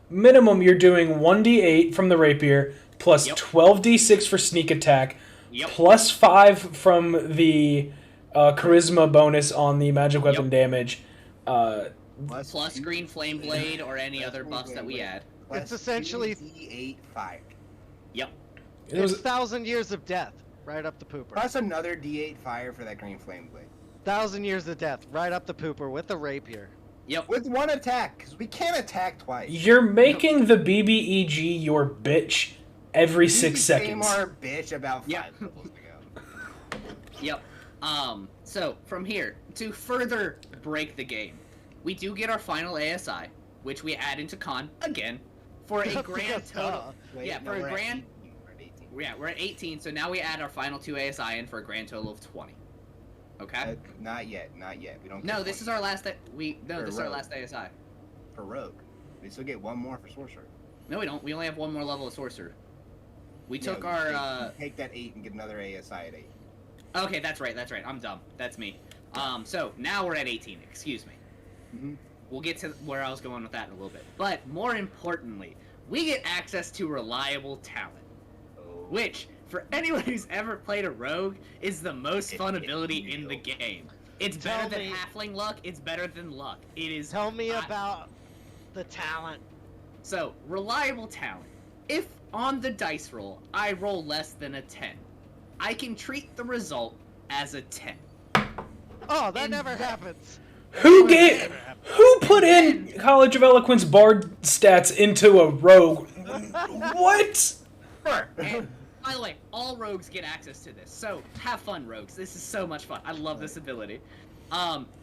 [SPEAKER 3] minimum you're doing 1d8 from the rapier, plus
[SPEAKER 2] Yep.
[SPEAKER 3] 12d6 for sneak attack,
[SPEAKER 2] Yep.
[SPEAKER 3] plus 5 from the charisma bonus on the magic weapon
[SPEAKER 2] Yep.
[SPEAKER 3] damage.
[SPEAKER 2] Plus
[SPEAKER 1] two
[SPEAKER 2] green flame blade or any
[SPEAKER 1] Plus
[SPEAKER 2] other
[SPEAKER 1] green
[SPEAKER 2] buffs that
[SPEAKER 1] flame
[SPEAKER 2] we
[SPEAKER 1] blade.
[SPEAKER 2] add.
[SPEAKER 1] plus
[SPEAKER 4] It's essentially-
[SPEAKER 1] 2d8 fire.
[SPEAKER 2] Yep.
[SPEAKER 3] It was,
[SPEAKER 4] It's 1,000 years of death, right up the pooper.
[SPEAKER 1] Plus another d8 fire for that green flame blade.
[SPEAKER 4] 1,000 years of death, right up the pooper with the rapier.
[SPEAKER 2] Yep.
[SPEAKER 1] With 1 attack, because we can't attack twice.
[SPEAKER 3] you're making the BBEG your bitch every
[SPEAKER 1] You
[SPEAKER 3] 6
[SPEAKER 1] became
[SPEAKER 3] seconds.
[SPEAKER 1] our bitch about 5
[SPEAKER 2] Yeah.
[SPEAKER 1] levels ago.
[SPEAKER 2] Yep. So from here, to further break the game, we do get our final ASI, which we add into con again for a grand
[SPEAKER 4] Because,
[SPEAKER 2] total.
[SPEAKER 1] Wait,
[SPEAKER 2] Yeah,
[SPEAKER 1] no,
[SPEAKER 2] for a
[SPEAKER 1] we're at
[SPEAKER 2] grand-
[SPEAKER 1] 18, we're at 18.
[SPEAKER 2] Yeah, we're at 18, so now we add our final 2 ASI in for a grand total of 20. Okay?
[SPEAKER 1] Not yet, not yet. We don't.
[SPEAKER 2] No,
[SPEAKER 1] get
[SPEAKER 2] this
[SPEAKER 1] 20
[SPEAKER 2] is our last. This is our
[SPEAKER 1] Rogue.
[SPEAKER 2] last ASI.
[SPEAKER 1] for Rogue. We still get 1 more for Sorcerer.
[SPEAKER 2] No, we don't. We only have 1 more level of Sorcerer. We
[SPEAKER 1] Yeah,
[SPEAKER 2] took
[SPEAKER 1] we
[SPEAKER 2] our.
[SPEAKER 1] take that 8 and get another ASI at 8.
[SPEAKER 2] Okay, that's right. That's right. I'm dumb. That's me. So now we're at 18. Excuse me.
[SPEAKER 1] Mm-hmm.
[SPEAKER 2] We'll get to where I was going with that in a little bit. But more importantly, we get access to reliable talent, which, for anyone who's ever played a rogue, is the most fun ability in the game. It's
[SPEAKER 4] Tell
[SPEAKER 2] better than
[SPEAKER 4] me-
[SPEAKER 2] halfling luck. It's better than luck. It is.
[SPEAKER 4] Tell me
[SPEAKER 2] I-
[SPEAKER 4] about the talent.
[SPEAKER 2] So, reliable talent. If on the dice roll I roll less than a 10, I can treat the result as a 10.
[SPEAKER 4] Oh, that
[SPEAKER 2] And
[SPEAKER 4] never
[SPEAKER 2] that-
[SPEAKER 4] happens.
[SPEAKER 3] Who put in College of Eloquence bard stats into a rogue? What?
[SPEAKER 2] And by the way, all rogues get access to this, so have fun, rogues. This is so much fun. I love this ability.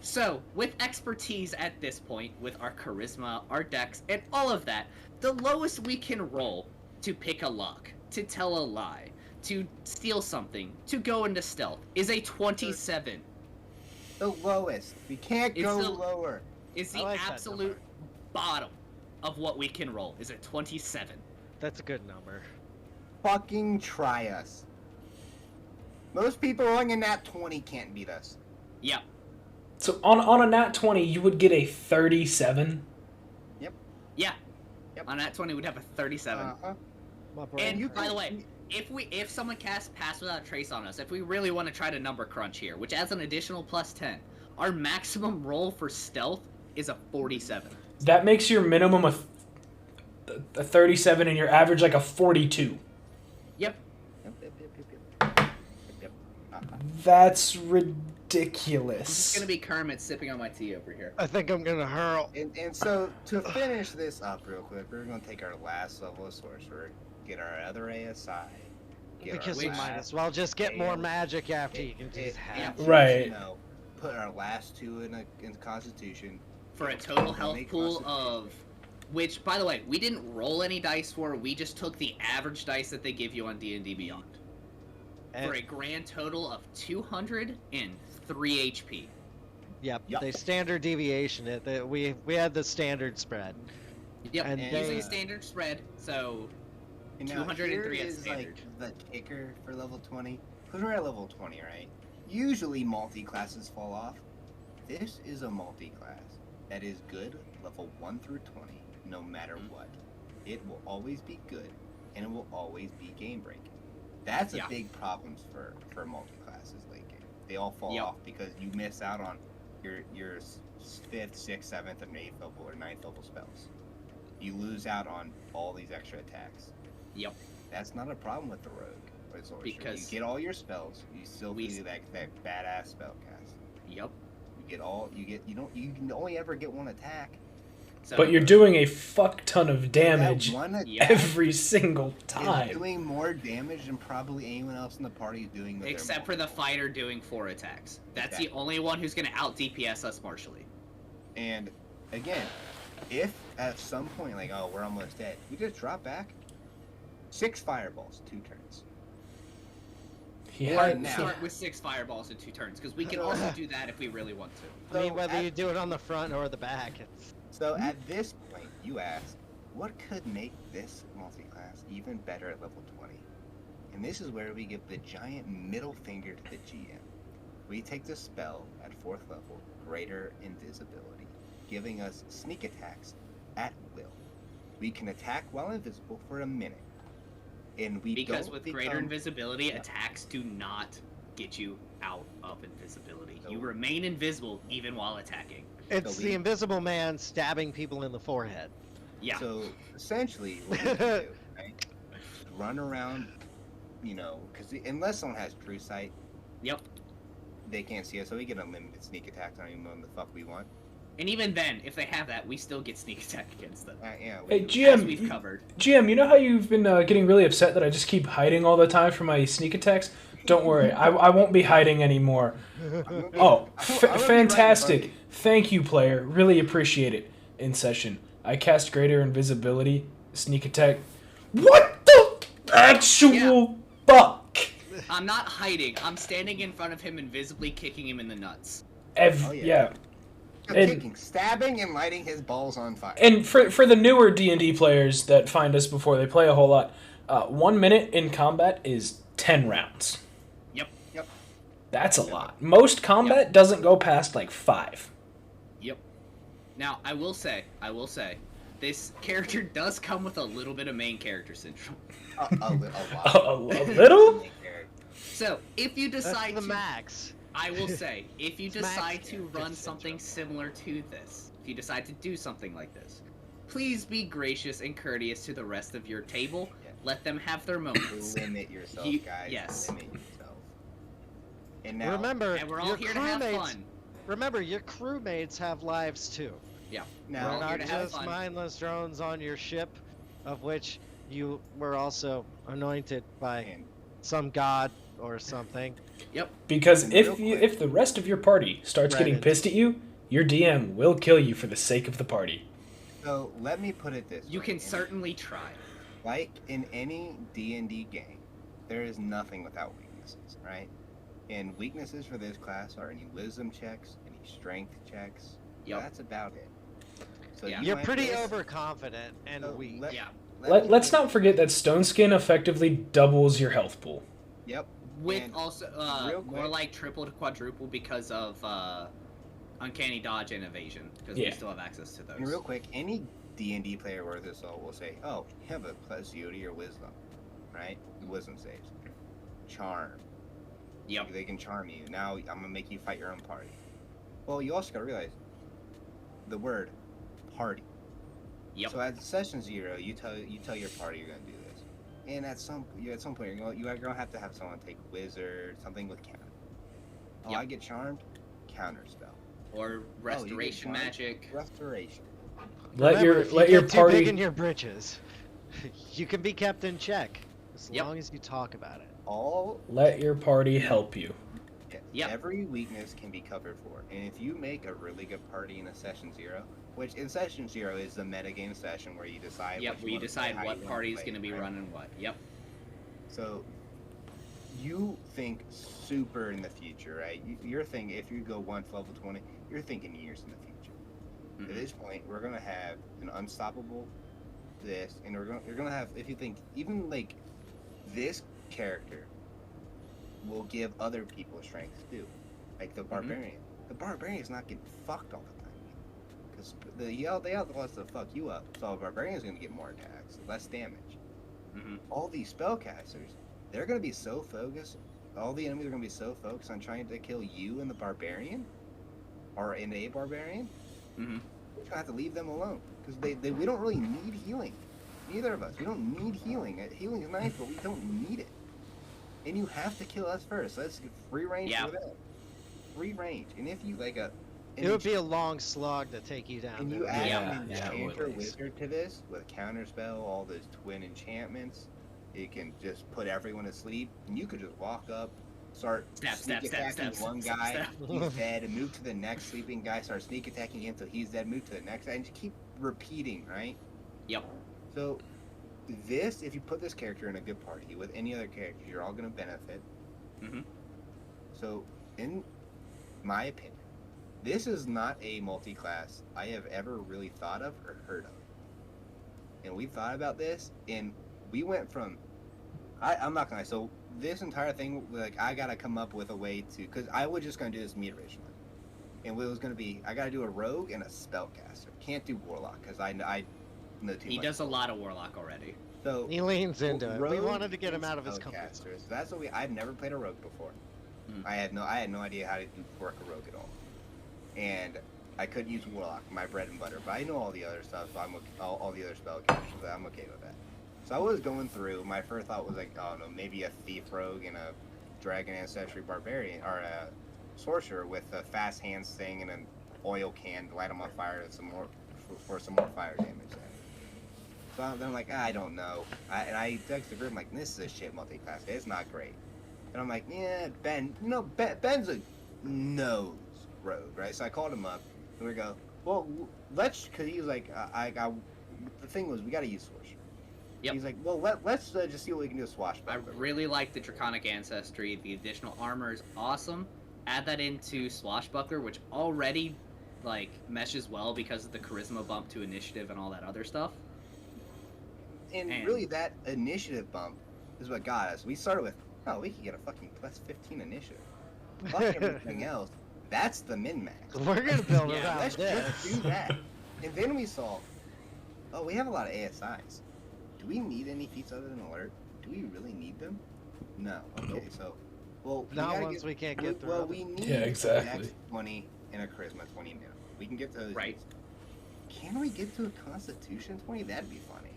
[SPEAKER 2] So with expertise at this point, with our charisma, our dex, and all of that, the lowest we can roll to pick a lock, to tell a lie, to steal something, to go into stealth, is a 27.
[SPEAKER 1] The lowest. We can't
[SPEAKER 2] It's
[SPEAKER 1] go
[SPEAKER 2] the-
[SPEAKER 1] lower.
[SPEAKER 2] Is the
[SPEAKER 4] I like that
[SPEAKER 2] absolute
[SPEAKER 4] number.
[SPEAKER 2] bottom of what we can roll. Is a 27.
[SPEAKER 4] That's a good number.
[SPEAKER 1] Fucking try us. Most people rolling in that 20 can't beat us.
[SPEAKER 2] Yep.
[SPEAKER 3] So on a nat 20, you would get a 37.
[SPEAKER 2] Yeah.
[SPEAKER 1] Yep.
[SPEAKER 2] On that 20, we'd have a 37.
[SPEAKER 1] Uh-huh.
[SPEAKER 4] My brain
[SPEAKER 2] And
[SPEAKER 1] you
[SPEAKER 2] by the
[SPEAKER 1] can-
[SPEAKER 2] way, if someone casts Pass Without a Trace on us, if we really want to try to number crunch here, which adds an additional plus 10, our maximum roll for stealth is a 47.
[SPEAKER 3] That makes your minimum a 37 and your average like a 42.
[SPEAKER 2] Yep.
[SPEAKER 1] Yep. Uh-huh.
[SPEAKER 3] That's
[SPEAKER 2] This
[SPEAKER 3] ridiculous.
[SPEAKER 2] is gonna be Kermit sipping on my tea over here.
[SPEAKER 4] I think I'm gonna hurl.
[SPEAKER 1] And so, to finish this up real quick, we're going to take our last level of Sorcerer, get our other ASI, get
[SPEAKER 4] Because
[SPEAKER 1] our
[SPEAKER 4] you
[SPEAKER 2] Which-
[SPEAKER 4] might
[SPEAKER 1] last
[SPEAKER 4] as well just get more
[SPEAKER 1] and
[SPEAKER 4] magic after you
[SPEAKER 1] it-
[SPEAKER 4] can
[SPEAKER 1] it-
[SPEAKER 4] just have.
[SPEAKER 1] it-
[SPEAKER 3] Right.
[SPEAKER 1] You know, put our last 2 in Constitution.
[SPEAKER 2] For a
[SPEAKER 1] get
[SPEAKER 2] total
[SPEAKER 1] 20
[SPEAKER 2] health pool
[SPEAKER 1] Constitution.
[SPEAKER 2] of, which, by the way, we didn't roll any dice for. We just took the average dice that they give you on D&D Beyond.
[SPEAKER 4] And-
[SPEAKER 2] For a grand total of 203 HP.
[SPEAKER 4] Yep,
[SPEAKER 1] Yep.
[SPEAKER 4] they standard deviation it. We had the standard spread.
[SPEAKER 2] Yep,
[SPEAKER 4] And
[SPEAKER 2] using
[SPEAKER 1] they-
[SPEAKER 2] standard spread, so
[SPEAKER 1] And now
[SPEAKER 2] 203
[SPEAKER 1] here
[SPEAKER 2] at
[SPEAKER 1] is
[SPEAKER 2] standard.
[SPEAKER 1] like the kicker for level 20. Because we're at level 20, right? Usually multi-classes fall off. This is a multi-class that is good level 1 through 20, no matter what. It will always be good, and it will always be game-breaking. That's a
[SPEAKER 2] Yeah.
[SPEAKER 1] big problem for multi-classes late game. They all fall
[SPEAKER 2] Yep.
[SPEAKER 1] off because you miss out on your 5th, 6th, 7th, and 8th level or 9th level spells. You lose out on all these extra attacks.
[SPEAKER 2] Yep.
[SPEAKER 1] That's not a problem with the rogue or the sorcerer.
[SPEAKER 2] Because-
[SPEAKER 1] you get all your spells, you still
[SPEAKER 2] We-
[SPEAKER 1] do that badass spell cast.
[SPEAKER 2] Yep.
[SPEAKER 1] You can only ever get one attack.
[SPEAKER 2] So,
[SPEAKER 3] But you're doing a fuck ton of damage
[SPEAKER 1] That one attack
[SPEAKER 2] Yeah.
[SPEAKER 3] every single
[SPEAKER 1] is
[SPEAKER 3] time.
[SPEAKER 1] doing more damage than probably anyone else in the party is doing. With
[SPEAKER 2] except for the fighter doing 4 attacks. That's
[SPEAKER 1] Exactly.
[SPEAKER 2] the only one who's going to out DPS us martially.
[SPEAKER 1] And again, if at some point like, oh, we're almost dead, you just drop back. 6 fireballs, 2 turns.
[SPEAKER 3] He
[SPEAKER 1] Right
[SPEAKER 3] had,
[SPEAKER 1] now.
[SPEAKER 2] Start with 6 fireballs in 2 turns, because we can also do that if we really want to.
[SPEAKER 4] I mean,
[SPEAKER 1] So
[SPEAKER 4] whether
[SPEAKER 1] at-
[SPEAKER 4] you do it on the front or the back, it's
[SPEAKER 1] So at this point, you ask, what could make this multi-class even better at level 20? And this is where we give the giant middle finger to the GM. We take the spell at 4th level, Greater Invisibility, giving us sneak attacks at will. We can attack while invisible for a minute. And we
[SPEAKER 2] Because
[SPEAKER 1] don't
[SPEAKER 2] with greater
[SPEAKER 1] become-
[SPEAKER 2] invisibility,
[SPEAKER 1] Yeah.
[SPEAKER 2] attacks do not get you out of invisibility.
[SPEAKER 1] So-
[SPEAKER 2] You remain invisible even while attacking.
[SPEAKER 4] it's
[SPEAKER 1] So
[SPEAKER 4] the
[SPEAKER 1] we-
[SPEAKER 4] Invisible Man stabbing people in the forehead.
[SPEAKER 2] Yeah.
[SPEAKER 1] So essentially, what we can do, right? Run around, because unless someone has true sight,
[SPEAKER 2] Yep.
[SPEAKER 1] they can't see us, so we get unlimited sneak attacks on anyone the fuck we want.
[SPEAKER 2] And even then, if they have that, we still get sneak attack against them.
[SPEAKER 1] Yeah.
[SPEAKER 3] Hey,
[SPEAKER 1] we-
[SPEAKER 2] As we've
[SPEAKER 3] GM,
[SPEAKER 2] covered.
[SPEAKER 3] GM, you know how you've been getting really upset that I just keep hiding all the time for my sneak attacks? Don't worry, I won't be hiding anymore. Oh,
[SPEAKER 1] I'm gonna be
[SPEAKER 3] fantastic.
[SPEAKER 1] right in
[SPEAKER 3] Thank you, player. Really appreciate it. In session, I cast Greater Invisibility, sneak attack. What the actual fuck?
[SPEAKER 2] I'm not hiding. I'm standing in front of him invisibly kicking him in the nuts.
[SPEAKER 1] Oh,
[SPEAKER 3] Yeah.
[SPEAKER 1] yeah.
[SPEAKER 3] And-
[SPEAKER 1] Kicking, stabbing, and lighting his balls on fire.
[SPEAKER 3] And for the newer D&D players that find us before they play a whole lot, 1 minute in combat is 10 rounds.
[SPEAKER 2] Yep.
[SPEAKER 3] That's a lot. Most combat doesn't go past like 5.
[SPEAKER 2] Yep. Now, I will say, this character does come with a little bit of main character syndrome.
[SPEAKER 1] A lot.
[SPEAKER 3] A little?
[SPEAKER 2] So, if you
[SPEAKER 4] That's
[SPEAKER 2] decide
[SPEAKER 4] the
[SPEAKER 2] to...
[SPEAKER 4] max.
[SPEAKER 2] I will say, if you
[SPEAKER 4] It's max
[SPEAKER 2] decide to
[SPEAKER 4] character
[SPEAKER 2] run something similar to this, if you decide to do something like this, please be gracious and courteous to the rest of your table.
[SPEAKER 1] Yeah.
[SPEAKER 2] Let them have their moments.
[SPEAKER 1] Limit yourself,
[SPEAKER 2] You-
[SPEAKER 1] guys.
[SPEAKER 2] yes.
[SPEAKER 1] Limit yourself. And now,
[SPEAKER 4] Remember,
[SPEAKER 2] And we're all
[SPEAKER 4] your
[SPEAKER 2] here to have
[SPEAKER 4] crewmates.
[SPEAKER 2] fun.
[SPEAKER 4] Remember, your crewmates have lives too.
[SPEAKER 1] now
[SPEAKER 2] all
[SPEAKER 4] We're
[SPEAKER 2] here
[SPEAKER 4] not
[SPEAKER 2] to have
[SPEAKER 4] just
[SPEAKER 2] fun.
[SPEAKER 4] mindless drones on your ship, of which you were also anointed by
[SPEAKER 1] and
[SPEAKER 4] some god or something.
[SPEAKER 3] Because
[SPEAKER 1] And
[SPEAKER 3] if
[SPEAKER 1] real
[SPEAKER 3] you,
[SPEAKER 1] quick-
[SPEAKER 3] if the rest of your party starts getting
[SPEAKER 4] Reddit.
[SPEAKER 3] pissed at you, your DM will kill you for the sake of the party.
[SPEAKER 1] so let me put it this
[SPEAKER 2] You
[SPEAKER 1] way.
[SPEAKER 2] can certainly try.
[SPEAKER 1] Like in any D&D game, there is nothing without weaknesses, right? And weaknesses for this class are any wisdom checks, any strength checks.
[SPEAKER 2] Yep.
[SPEAKER 1] That's about it. So
[SPEAKER 2] Yeah.
[SPEAKER 4] You're
[SPEAKER 1] might
[SPEAKER 4] pretty
[SPEAKER 1] miss-
[SPEAKER 4] overconfident and
[SPEAKER 1] so
[SPEAKER 4] weak.
[SPEAKER 2] Yeah.
[SPEAKER 3] Let's not forget that Stone Skin effectively doubles your health pool.
[SPEAKER 1] Yep.
[SPEAKER 2] With
[SPEAKER 1] And
[SPEAKER 2] also
[SPEAKER 1] real
[SPEAKER 2] more
[SPEAKER 1] quick-
[SPEAKER 2] like triple to quadruple because of uncanny dodge and evasion, because we
[SPEAKER 3] Yeah.
[SPEAKER 2] still have access to those.
[SPEAKER 1] And real quick, any D&D player worth his salt will say, "Oh, you have a plus zero to your wisdom, right? Wisdom saves, charm.
[SPEAKER 2] Yep.
[SPEAKER 1] They can charm you. Now I'm gonna make you fight your own party." Well, you also gotta realize the word party.
[SPEAKER 2] Yep.
[SPEAKER 1] So at session 0, you tell your party you're gonna do this, and at some point you're gonna have to have someone take wizard, something with counter. Oh,
[SPEAKER 2] Yep.
[SPEAKER 1] I get charmed, counter spell,
[SPEAKER 2] Or restoration
[SPEAKER 1] charmed?
[SPEAKER 2] magic.
[SPEAKER 1] restoration.
[SPEAKER 3] Let
[SPEAKER 4] Remember, if
[SPEAKER 3] your
[SPEAKER 4] you get too big
[SPEAKER 3] party
[SPEAKER 4] in your britches, you can be kept in check as
[SPEAKER 2] Yep.
[SPEAKER 4] long as you talk about it.
[SPEAKER 1] All
[SPEAKER 3] let your party help you.
[SPEAKER 2] Yep.
[SPEAKER 1] Every weakness can be covered for, and if you make a really good party in a session 0, which in session 0 is the metagame session where you decide.
[SPEAKER 2] Yep.
[SPEAKER 1] what
[SPEAKER 2] Where you
[SPEAKER 1] wanna play,
[SPEAKER 2] decide
[SPEAKER 1] how
[SPEAKER 2] what
[SPEAKER 1] you wanna
[SPEAKER 2] party is
[SPEAKER 1] play,
[SPEAKER 2] going to be
[SPEAKER 1] right?
[SPEAKER 2] running what. Yep.
[SPEAKER 1] So you think super in the future, right? You're thinking if you go 1 to level 20, you're thinking years in the future.
[SPEAKER 2] Mhm.
[SPEAKER 1] At this point, we're gonna have an unstoppable this, and you're gonna have, if you think even like this character will give other people strength too, like the barbarian. The barbarian is not getting fucked all the time because they have lots to fuck you up. So a barbarian is gonna get more attacks, less damage.
[SPEAKER 2] Mhm.
[SPEAKER 1] All these spellcasters, they're gonna be so focused. All the enemies are gonna be so focused on trying to kill you and the barbarian, or in a barbarian.
[SPEAKER 2] Mhm.
[SPEAKER 1] We're gonna have to leave them alone because we don't really need healing. Neither of us. We don't need healing. Healing is nice, but we don't need it. And you have to kill us first. Let's get free range
[SPEAKER 2] Yeah.
[SPEAKER 1] for that. Free range. And if you like
[SPEAKER 4] It would be a long slog to take you down.
[SPEAKER 1] and
[SPEAKER 4] to
[SPEAKER 1] you
[SPEAKER 4] it.
[SPEAKER 1] add
[SPEAKER 3] Yeah,
[SPEAKER 1] an
[SPEAKER 3] yeah, it would
[SPEAKER 1] enchanter
[SPEAKER 3] be.
[SPEAKER 1] wizard to this with counterspell, all those twin enchantments, it can just put everyone to sleep. And you could just walk up, start
[SPEAKER 2] Stab,
[SPEAKER 1] sneak
[SPEAKER 2] stab, stab,
[SPEAKER 1] attacking
[SPEAKER 2] stab,
[SPEAKER 1] one
[SPEAKER 2] stab,
[SPEAKER 1] guy,
[SPEAKER 2] stab.
[SPEAKER 1] he's dead, and move to the next sleeping guy, start sneak attacking him till he's dead, move to the next guy, and just keep repeating, right?
[SPEAKER 2] Yep.
[SPEAKER 1] So this, if you put this character in a good party with any other characters, you're all gonna benefit.
[SPEAKER 2] Mhm.
[SPEAKER 1] So, in my opinion, this is not a multi-class I have ever really thought of or heard of. And we thought about this, and we went from, I'm not gonna lie, so this entire thing, like, I gotta come up with a way to, because I was just gonna do this meat originally. And it was gonna be, I gotta do a rogue and a spellcaster. Can't do warlock, because I know too
[SPEAKER 2] He
[SPEAKER 1] much.
[SPEAKER 2] does a lot of warlock already.
[SPEAKER 1] So,
[SPEAKER 4] He leans into it. We
[SPEAKER 1] rogue
[SPEAKER 4] wanted to get him
[SPEAKER 1] and
[SPEAKER 4] out of his comfort zone.
[SPEAKER 1] spellcasters. So that's what I've never played a rogue before.
[SPEAKER 2] Mm.
[SPEAKER 1] I had no idea how to work a rogue at all, and I couldn't use warlock, my bread and butter. But I know all the other stuff, so all the other spellcasters. So I'm okay with that. So I was going through. My first thought was like, oh no, maybe a thief rogue and a dragon ancestry barbarian or a sorcerer with a fast hands thing and an oil can to light them on fire and some more for some more fire damage. So then I'm like, I don't know. And I text the group, I'm like, this is a shit multi-class. It's not great. And I'm like, yeah, Ben, Ben's a nose rogue, right? So I called him up, and we go, well, because he was like, the thing was, we got to use Sorcerer.
[SPEAKER 2] Yep.
[SPEAKER 1] He's like, well, let's just see what we can do with
[SPEAKER 2] I
[SPEAKER 1] Swashbuckler.
[SPEAKER 2] really like the Draconic Ancestry. The additional armor is awesome. Add that into Swashbuckler, which already, like, meshes well because of the charisma bump to initiative and all that other stuff.
[SPEAKER 1] And really, that initiative bump is what got us. We started with, oh, we could get a fucking plus 15 initiative. Fuck everything else. That's the min-max.
[SPEAKER 4] We're gonna build
[SPEAKER 2] Yeah,
[SPEAKER 4] around
[SPEAKER 1] Let's
[SPEAKER 4] this.
[SPEAKER 1] just do that. And then we saw, oh, we have a lot of ASIs. Do we need any feats other than alert? Do we really need them? No. Okay, so, well, we
[SPEAKER 4] Not
[SPEAKER 1] gotta
[SPEAKER 4] once we can't get through
[SPEAKER 1] Well,
[SPEAKER 4] them.
[SPEAKER 1] we need
[SPEAKER 3] Yeah, exactly.
[SPEAKER 1] a Dex 20 and a Charisma 20 now. We can get to those.
[SPEAKER 2] Right.
[SPEAKER 1] Can we get to a Constitution 20? That'd be funny.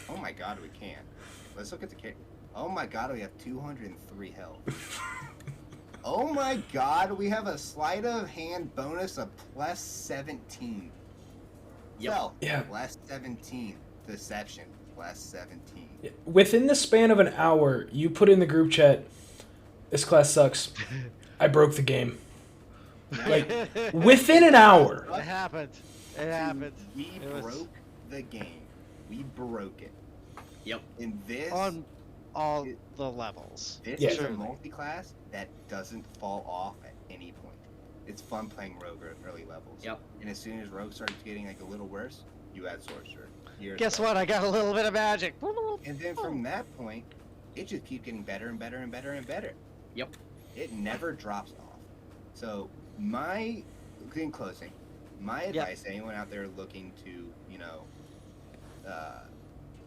[SPEAKER 1] Oh my god, we can. Let's look at the character. Oh my god, we have 203 health. Oh my god, we have a sleight of hand bonus of plus 17.
[SPEAKER 2] Yep.
[SPEAKER 1] So,
[SPEAKER 3] Yeah.
[SPEAKER 1] plus 17. Deception, plus 17.
[SPEAKER 3] Within the span of an hour, you put in the group chat, this class sucks. I broke the game. Like, within an hour.
[SPEAKER 4] It happened. It happened.
[SPEAKER 1] We
[SPEAKER 4] It was-
[SPEAKER 1] broke the game. We broke it.
[SPEAKER 2] Yep.
[SPEAKER 1] And this,
[SPEAKER 4] On all the levels.
[SPEAKER 1] This
[SPEAKER 3] Yeah.
[SPEAKER 1] is a
[SPEAKER 4] Truly.
[SPEAKER 1] multi-class that doesn't fall off at any point. It's fun playing Rogue at early levels.
[SPEAKER 2] Yep.
[SPEAKER 1] And as soon as Rogue starts getting like a little worse, you add Sorcerer.
[SPEAKER 4] Guess what? I got a little bit of magic.
[SPEAKER 1] And then from that point, it just keeps getting better and better and better and better.
[SPEAKER 2] Yep.
[SPEAKER 1] It never drops off. So in closing, my advice to anyone out there looking to,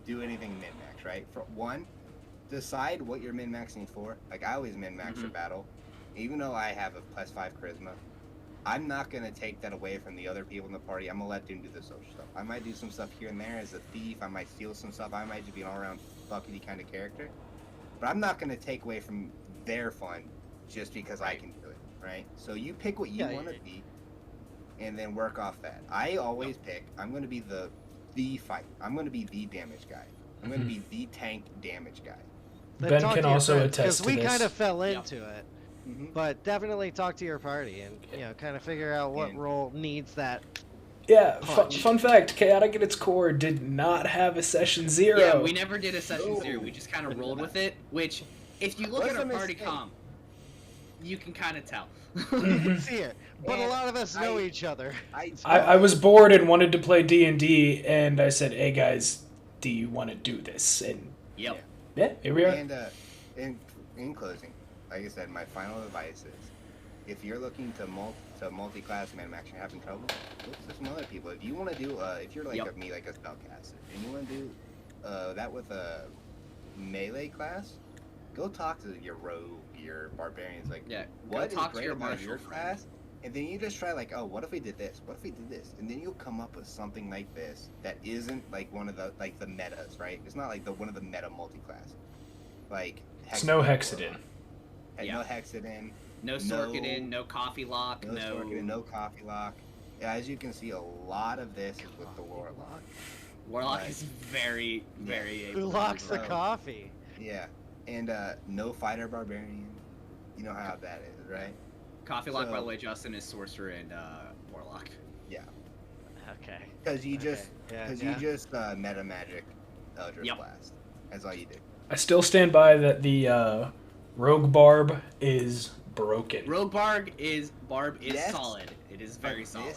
[SPEAKER 1] do anything min-max, right? For one, decide what you're min-maxing for. Like I always min-max for battle. Even though I have a +5 charisma, I'm not going to take that away from the other people in the party. I'm going to let them do the social stuff. I might do some stuff here and there as a thief. I might steal some stuff. I might just be an all-around fuckity kind of character. But I'm not going to take away from their fun just because I can do it, right? So you pick what you want to be and then work off that. I always pick, I'm going to be the fight. I'm going to be the damage guy. I'm going to be the tank damage guy.
[SPEAKER 3] Ben can also attest to
[SPEAKER 4] because we
[SPEAKER 3] this.
[SPEAKER 4] kind of fell into it. But definitely talk to your party and kind of figure out what role needs that.
[SPEAKER 3] Yeah, fun fact, Chaotic at its core did not have a session 0.
[SPEAKER 2] Yeah, we never did a session 0. We just kind of rolled with it, which, if you look at our party comp, you can kind of tell.
[SPEAKER 4] You can see it. But a lot of us know each other.
[SPEAKER 3] I was bored and wanted to play D&D, and I said, hey guys, do you want to do this? And
[SPEAKER 2] Yep.
[SPEAKER 3] yeah, here we are.
[SPEAKER 1] And in closing, like I said, my final advice is, if you're looking to multi-class min-max and having trouble, look to some other people. If you want to do, if you're like me, like a spellcaster, and you want to do that with a melee class, go talk to your rogue, your barbarians. Like, what is great about your class? And then you just try like, oh, what if we did this? What if we did this? And then you'll come up with something like this that isn't like one of the the metas, right? It's not like one of the meta multi-class. Like
[SPEAKER 3] it's no Hexadin.
[SPEAKER 1] No Hexadin.
[SPEAKER 2] No Sorcerer, no Coffee Lock,
[SPEAKER 1] no Coffee Lock. Yeah, as you can see, a lot of this is with the Warlock.
[SPEAKER 2] Warlock is very, very able.
[SPEAKER 4] Who locks the coffee?
[SPEAKER 1] Yeah, and no Fighter Barbarian. You know how that is, right?
[SPEAKER 2] Coffee Lock, by the way, Justin, is Sorcerer and Warlock.
[SPEAKER 1] Yeah.
[SPEAKER 4] Okay.
[SPEAKER 1] Because you just meta magic Eldritch Blast. That's all you do.
[SPEAKER 3] I still stand by that the Rogue Barb is broken.
[SPEAKER 2] Rogue Barb is solid. It is very solid.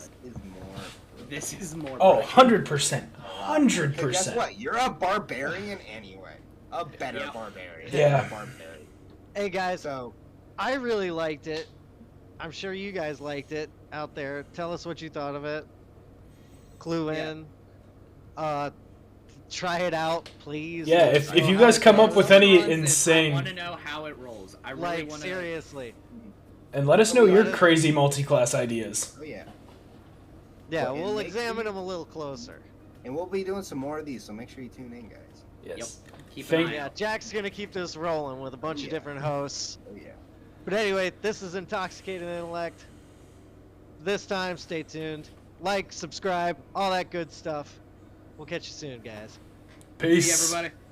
[SPEAKER 2] This is more.
[SPEAKER 3] Oh, 100%. 100%.
[SPEAKER 1] Guess what? You're a barbarian anyway. A better barbarian.
[SPEAKER 3] Yeah.
[SPEAKER 1] Barbarian.
[SPEAKER 4] Hey guys, so I really liked it. I'm sure you guys liked it out there. Tell us what you thought of it. Clue in. Try it out, please.
[SPEAKER 3] Yeah, if you guys come up with any insane...
[SPEAKER 2] I want to know how it rolls. I really want to...
[SPEAKER 4] seriously.
[SPEAKER 3] And let us know your crazy multi-class ideas.
[SPEAKER 1] Oh, yeah.
[SPEAKER 4] Yeah, we'll examine them a little closer.
[SPEAKER 1] And we'll be doing some more of these, so make sure you tune in, guys.
[SPEAKER 3] Yes.
[SPEAKER 2] Yep.
[SPEAKER 4] Yeah, Jack's going to keep this rolling with a bunch of different hosts.
[SPEAKER 1] Oh, yeah.
[SPEAKER 4] But anyway, this is Intoxicated Intellect. This time, stay tuned. Like, subscribe, all that good stuff. We'll catch you soon, guys.
[SPEAKER 3] Peace.
[SPEAKER 2] See you, everybody.